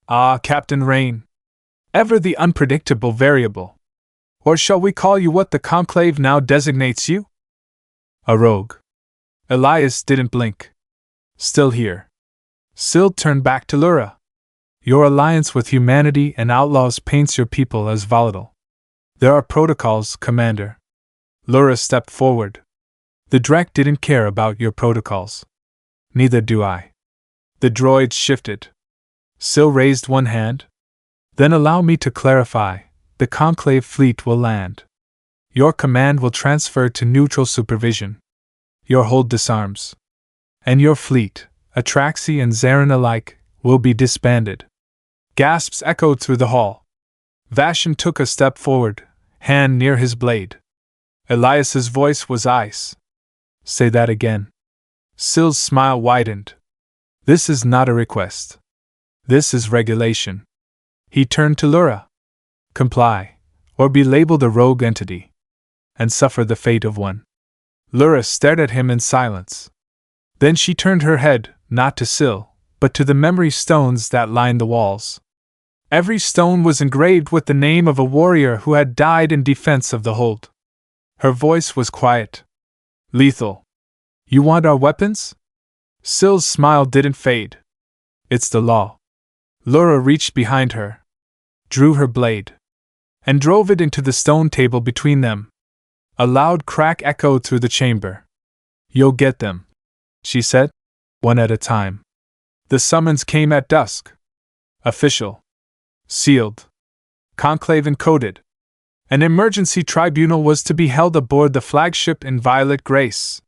Ah, Captain Rain. Ever the unpredictable variable. Or shall we call you what the Conclave now designates you? A rogue. Elias didn't blink. Still here. Syl turned back to Lura. Your alliance with humanity and outlaws paints your people as volatile. There are protocols, Commander. Lura stepped forward. The Drek didn't care about your protocols. Neither do I. The droids shifted. Syl raised one hand. Then allow me to clarify. The Conclave fleet will land. Your command will transfer to neutral supervision. Your hold disarms. And your fleet, Atraxi and Zarin alike, will be disbanded. Gasps echoed through the hall. Vashan took a step forward, hand near his blade. Elias's voice was ice. Say that again. Syl's smile widened. This is not a request. This is regulation. He turned to Lura. Comply, or be labeled a rogue entity, and suffer the fate of one. Lura stared at him in silence. Then she turned her head, not to Syl, but to the memory stones that lined the walls. Every stone was engraved with the name of a warrior who had died in defense of the hold. Her voice was quiet. Lethal. You want our weapons? Syl's smile didn't fade. It's the law. Lura reached behind her, drew her blade, and drove it into the stone table between them. A loud crack echoed through the chamber. You'll get them, she said, one at a time. The summons came at dusk. Official. Sealed. Conclave encoded. An emergency tribunal was to be held aboard the flagship in Violet Grace.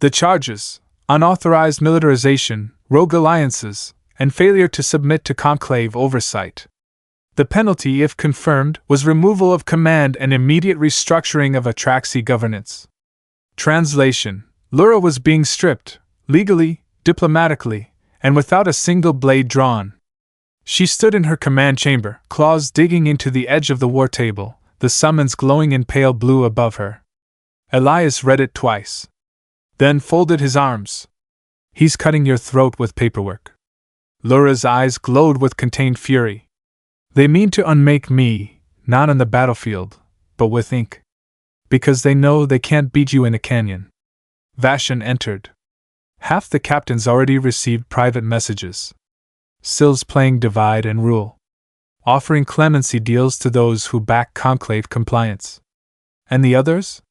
The charges: unauthorized militarization, rogue alliances, and failure to submit to Conclave oversight. The penalty, if confirmed, was removal of command and immediate restructuring of Atraxi governance. Translation: Lura was being stripped, legally, diplomatically, and without a single blade drawn. She stood in her command chamber, claws digging into the edge of the war table, the summons glowing in pale blue above her. Elias read it twice. Then folded his arms. He's cutting your throat with paperwork. Lura's eyes glowed with contained fury. They mean to unmake me, not on the battlefield, but with ink. Because they know they can't beat you in a canyon. Vashan entered. Half the captains already received private messages. Syl's playing divide and rule, offering clemency deals to those who back Conclave compliance. And the others?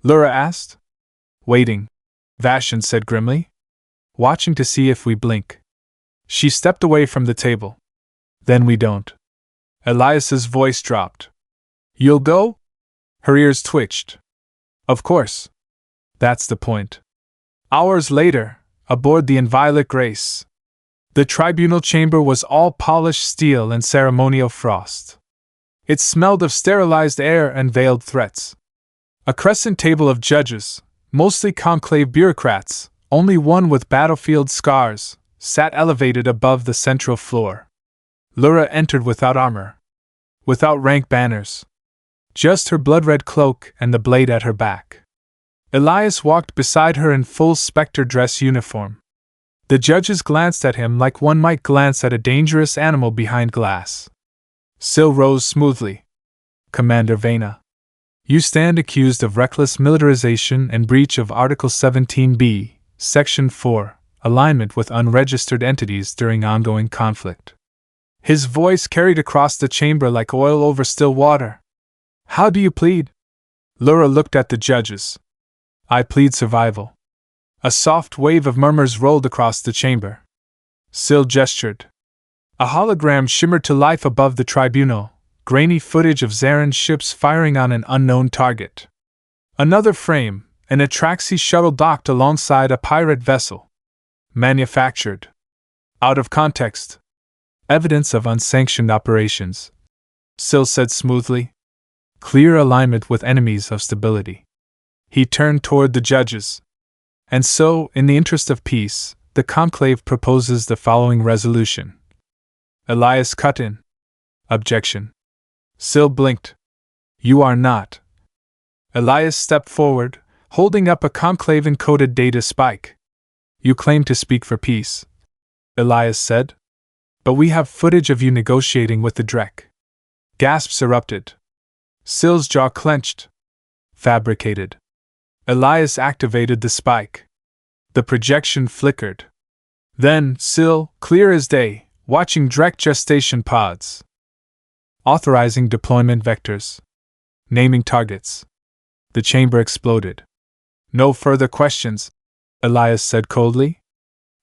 Lura asked. Waiting, Vashan said grimly. Watching to see if we blink. She stepped away from the table. Then we don't. Elias's voice dropped. You'll go? Her ears twitched. Of course. That's the point. Hours later, aboard the Inviolate Grace. The tribunal chamber was all polished steel and ceremonial frost. It smelled of sterilized air and veiled threats. A crescent table of judges, mostly Conclave bureaucrats, only one with battlefield scars, sat elevated above the central floor. Lura entered without armor, without rank banners. Just her blood-red cloak and the blade at her back. Elias walked beside her in full Spectre dress uniform. The judges glanced at him like one might glance at a dangerous animal behind glass. Syl rose smoothly. Commander Vena. You stand accused of reckless militarization and breach of Article 17b, Section 4, alignment with unregistered entities during ongoing conflict. His voice carried across the chamber like oil over still water. How do you plead? Lura looked at the judges. I plead survival. A soft wave of murmurs rolled across the chamber. Syl gestured. A hologram shimmered to life above the tribunal, grainy footage of Zaren's ships firing on an unknown target. Another frame, an Atraxi shuttle docked alongside a pirate vessel. Manufactured. Out of context. Evidence of unsanctioned operations. Syl said smoothly. Clear alignment with enemies of stability. He turned toward the judges. And so, in the interest of peace, the conclave proposes the following resolution. Elias cut in. Objection. Syl blinked. You are not. Elias stepped forward, holding up a conclave-encoded data spike. You claim to speak for peace, Elias said. But we have footage of you negotiating with the Drek. Gasps erupted. Syl's jaw clenched. Fabricated. Elias activated the spike. The projection flickered. Then, Syl, clear as day, watching Drek gestation pods. Authorizing deployment vectors. Naming targets. The chamber exploded. No further questions, Elias said coldly.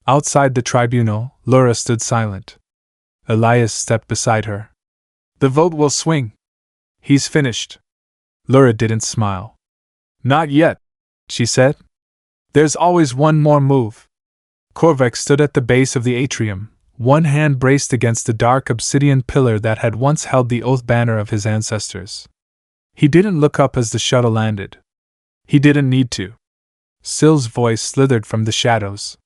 Outside the tribunal, Laura stood silent. Elias stepped beside her. The vote will swing. He's finished. Laura didn't smile. Not yet, she said. There's always one more move. Korvek stood at the base of the atrium, one hand braced against the dark obsidian pillar that had once held the oath banner of his ancestors. He didn't look up as the shuttle landed. He didn't need to. Syl's voice slithered from the shadows.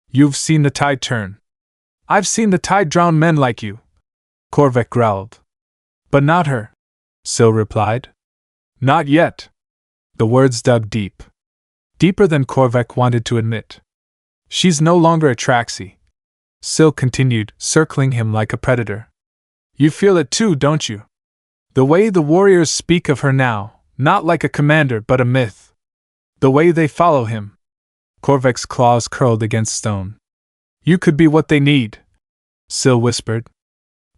You've seen the tide turn. I've seen the tide drown men like you, Korvek growled. But not her, Syl replied. Not yet. The words dug deep. Deeper than Korvek wanted to admit. She's no longer a Traxi. Syl continued, circling him like a predator. You feel it too, don't you? The way the warriors speak of her now, not like a commander but a myth. The way they follow him. Korvek's claws curled against stone. You could be what they need, Syl whispered.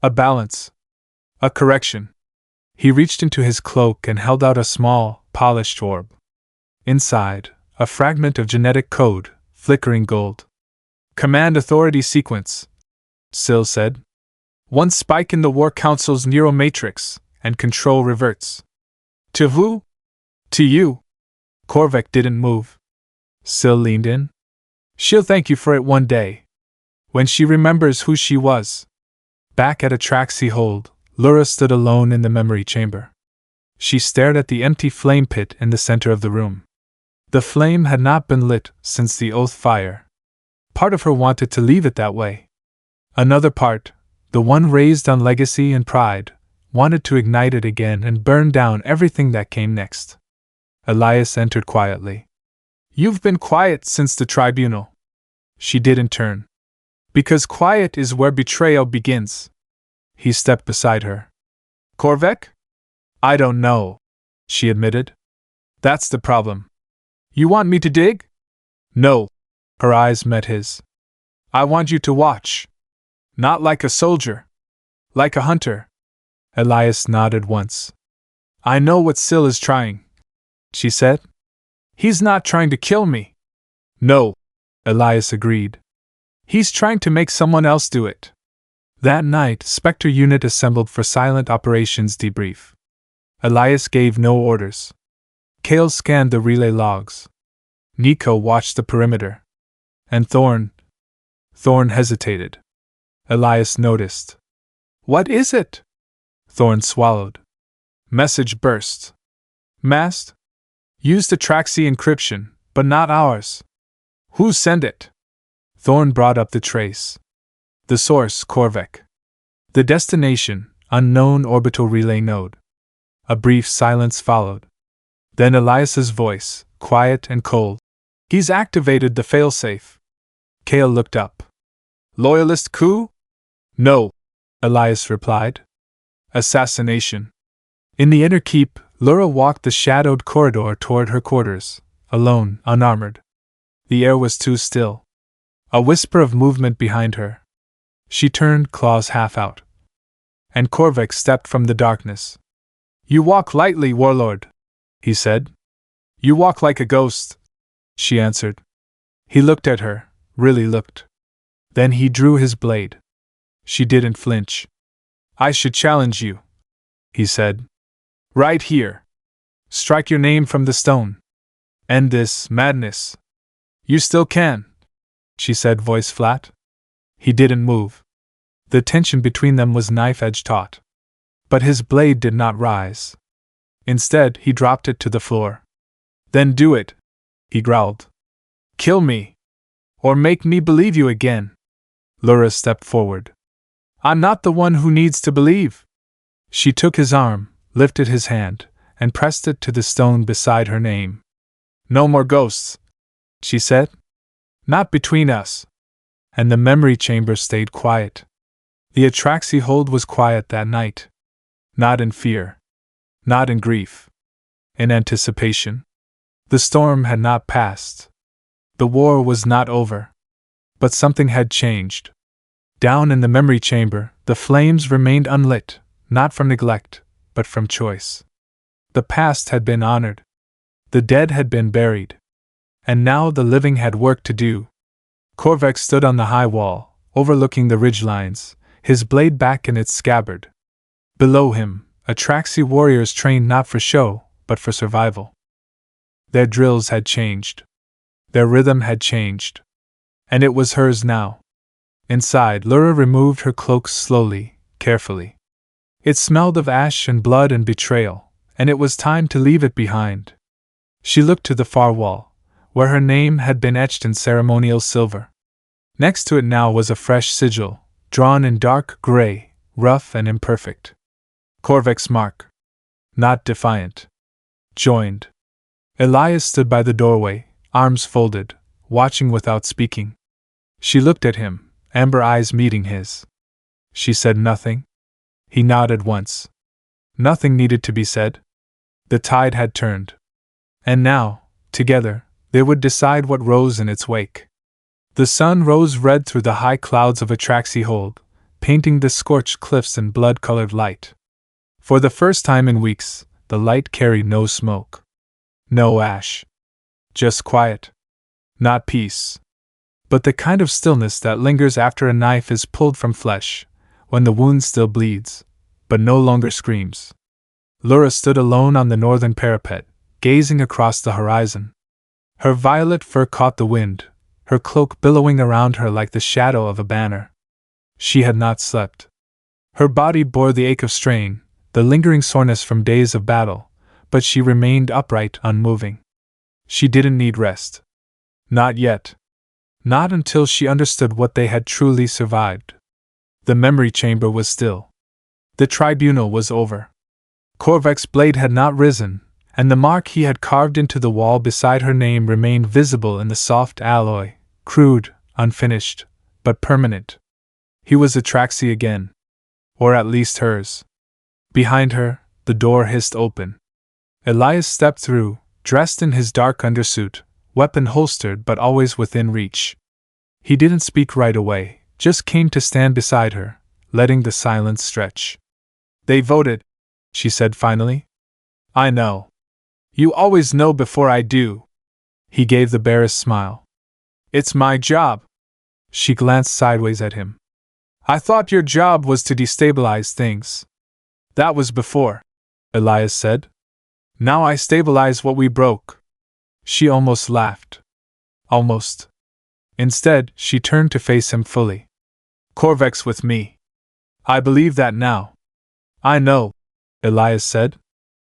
A balance. A correction. He reached into his cloak and held out a small, polished orb. Inside, a fragment of genetic code, flickering gold. Command Authority Sequence, Syl said. One spike in the War Council's neuromatrix, and control reverts. To who? To you. Korvek didn't move. Syl leaned in. She'll thank you for it one day. When she remembers who she was. Back at Atraxi Hold, Laura stood alone in the memory chamber. She stared at the empty flame pit in the center of the room. The flame had not been lit since the oath fire. Part of her wanted to leave it that way. Another part, the one raised on legacy and pride, wanted to ignite it again and burn down everything that came next. Elias entered quietly. You've been quiet since the tribunal. She didn't turn. Because quiet is where betrayal begins. He stepped beside her. Korvek? I don't know, she admitted. That's the problem. You want me to dig? No. Her eyes met his. I want you to watch. Not like a soldier. Like a hunter. Elias nodded once. I know what Syl is trying, she said. He's not trying to kill me. No, Elias agreed. He's trying to make someone else do it. That night, Spectre Unit assembled for silent operations debrief. Elias gave no orders. Kale scanned the relay logs. Nico watched the perimeter. And Thorn hesitated. Elias noticed. What is it? Thorn swallowed. Message burst. Masked? Used Atraxi encryption, but not ours. Who sent it? Thorn brought up the trace. The source, Korvek. The destination, unknown orbital relay node. A brief silence followed. Then Elias's voice, quiet and cold. He's activated the failsafe. Kale looked up. Loyalist coup? No, Elias replied. Assassination. In the inner keep, Laura walked the shadowed corridor toward her quarters, alone, unarmored. The air was too still. A whisper of movement behind her. She turned, claws half out. And Korvek stepped from the darkness. You walk lightly, warlord, he said. You walk like a ghost, she answered. He looked at her, really looked. Then he drew his blade. She didn't flinch. I should challenge you. he said. Right here. Strike your name from the stone. End this madness. You still can, she said, voice flat. He didn't move. The tension between them was knife-edge taut. But his blade did not rise. Instead, he dropped it to the floor. Then do it, he growled. Kill me. Or make me believe you again. Lura stepped forward. I'm not the one who needs to believe. She took his arm, lifted his hand, and pressed it to the stone beside her name. No more ghosts, she said. Not between us. And the memory chamber stayed quiet. The Atraxi hold was quiet that night. Not in fear. Not in grief. In anticipation. The storm had not passed. The war was not over. But something had changed. Down in the memory chamber, the flames remained unlit, not from neglect, but from choice. The past had been honored. The dead had been buried. And now the living had work to do. Corvex stood on the high wall, overlooking the ridgelines, his blade back in its scabbard. Below him, Atraxi warriors trained not for show, but for survival. Their drills had changed. Their rhythm had changed. And it was hers now. Inside, Lura removed her cloak slowly, carefully. It smelled of ash and blood and betrayal, and it was time to leave it behind. She looked to the far wall, where her name had been etched in ceremonial silver. Next to it now was a fresh sigil, drawn in dark gray, rough and imperfect. Corvex's mark. Not defiant. Joined. Elias stood by the doorway, arms folded, watching without speaking. She looked at him, amber eyes meeting his. She said nothing. He nodded once. Nothing needed to be said. The tide had turned. And now, together, they would decide what rose in its wake. The sun rose red through the high clouds of Atraxi hold, painting the scorched cliffs in blood-colored light. For the first time in weeks, the light carried no smoke. No ash. Just quiet. Not peace. But the kind of stillness that lingers after a knife is pulled from flesh, when the wound still bleeds, but no longer screams. Lura stood alone on the northern parapet, gazing across the horizon. Her violet fur caught the wind, her cloak billowing around her like the shadow of a banner. She had not slept. Her body bore the ache of strain, the lingering soreness from days of battle, but she remained upright, unmoving. She didn't need rest. Not yet. Not until she understood what they had truly survived. The memory chamber was still. The tribunal was over. Corvex's blade had not risen, and the mark he had carved into the wall beside her name remained visible in the soft alloy, crude, unfinished, but permanent. He was Atraxi again. Or at least hers. Behind her, the door hissed open. Elias stepped through, dressed in his dark undersuit, weapon holstered but always within reach. He didn't speak right away, just came to stand beside her, letting the silence stretch. They voted, she said finally. I know. You always know before I do. He gave the barest smile. It's my job. She glanced sideways at him. I thought your job was to destabilize things. That was before, Elias said. Now I stabilize what we broke. She almost laughed. Almost. Instead, she turned to face him fully. Corvex with me. I believe that now. I know, Elias said.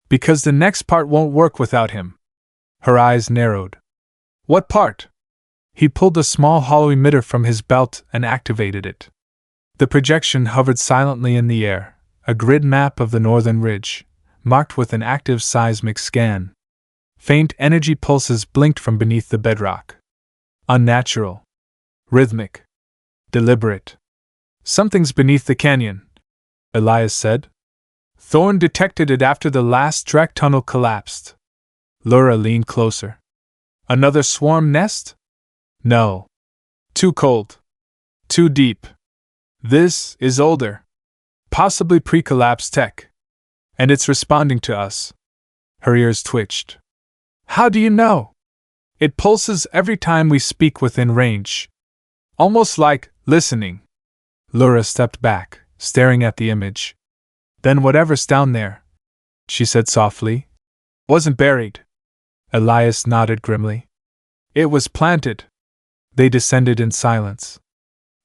Because the next part won't work without him. Her eyes narrowed. What part? He pulled a small hollow emitter from his belt and activated it. The projection hovered silently in the air, a grid map of the northern ridge, marked with an active seismic scan. Faint energy pulses blinked from beneath the bedrock. Unnatural. Rhythmic. Deliberate. Something's beneath the canyon, Elias said. Thorne detected it after the last Drek tunnel collapsed. Lura leaned closer. Another swarm nest? No. Too cold. Too deep. This is older. Possibly pre-collapse tech. And it's responding to us. Her ears twitched. How do you know? It pulses every time we speak within range. Almost like listening. Lura stepped back, staring at the image. Then whatever's down there, she said softly, wasn't buried. Elias nodded grimly. It was planted. They descended in silence.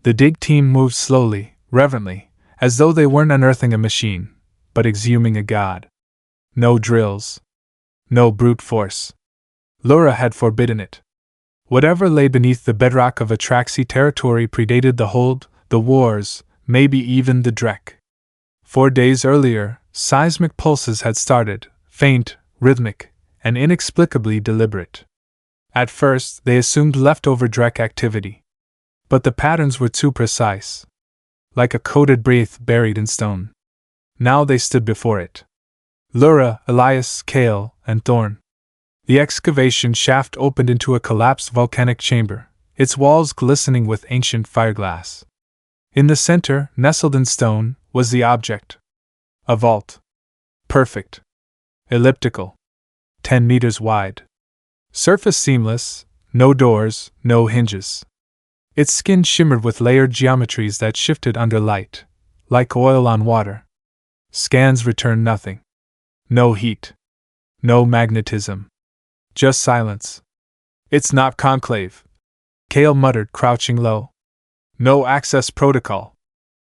The dig team moved slowly, reverently, as though they weren't unearthing a machine, but exhuming a god. No drills. No brute force. Lura had forbidden it. Whatever lay beneath the bedrock of Atraxi territory predated the hold, the wars, maybe even the Drek. 4 days earlier, seismic pulses had started, faint, rhythmic, and inexplicably deliberate. At first, they assumed leftover Drek activity. But the patterns were too precise. Like a coded breath buried in stone. Now they stood before it. Lura, Elias, Kale, and Thorn. The excavation shaft opened into a collapsed volcanic chamber, its walls glistening with ancient fireglass. In the center, nestled in stone, was the object. A vault. Perfect. Elliptical. 10 meters wide. Surface seamless, no doors, no hinges. Its skin shimmered with layered geometries that shifted under light, like oil on water. Scans returned nothing. No heat. No magnetism. Just silence. It's not conclave. Kale muttered, crouching low. No access protocol.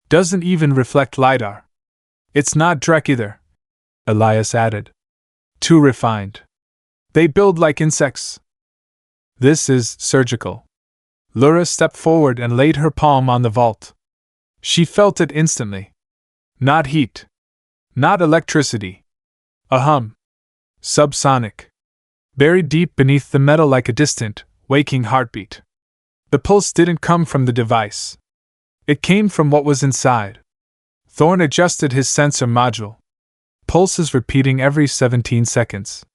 Doesn't even reflect LiDAR. It's not Drek either, Elias added. Too refined. They build like insects. This is surgical. Lura stepped forward and laid her palm on the vault. She felt it instantly. Not heat. Not electricity. A hum. Subsonic. Buried deep beneath the metal like a distant, waking heartbeat. The pulse didn't come from the device. It came from what was inside. Thorn adjusted his sensor module. Pulses repeating every 17 seconds.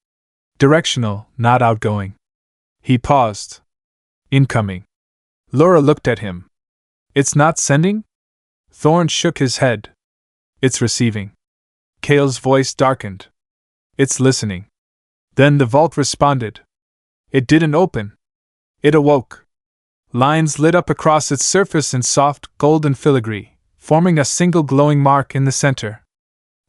Directional, not outgoing. He paused. Incoming. Lura looked at him. It's not sending? Thorn shook his head. It's receiving. Kale's voice darkened. It's listening. Then the vault responded. It didn't open. It awoke. Lines lit up across its surface in soft, golden filigree, forming a single glowing mark in the center.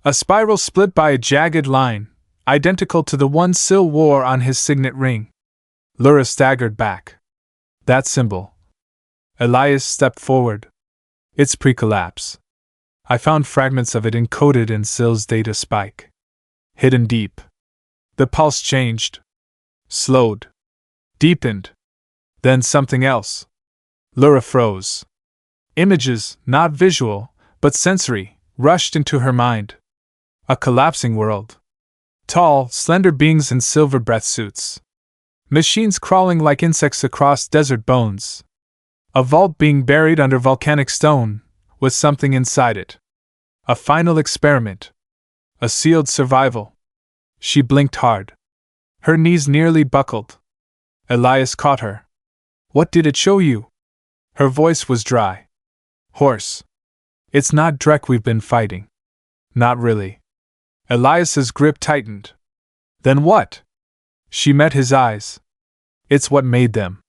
A spiral split by a jagged line, identical to the one Syl wore on his signet ring. Lura staggered back. That symbol. Elias stepped forward. It's pre-collapse. I found fragments of it encoded in Syl's data spike. Hidden deep. The pulse changed. Slowed. Deepened. Then something else. Lura froze. Images, not visual, but sensory, rushed into her mind. A collapsing world. Tall, slender beings in silver breath suits. Machines crawling like insects across desert bones. A vault being buried under volcanic stone, with something inside it. A final experiment. A sealed survival. She blinked hard. Her knees nearly buckled. Elias caught her. What did it show you? Her voice was dry. Hoarse. It's not Drek we've been fighting. Not really. Elias's grip tightened. Then what? She met his eyes. It's what made them.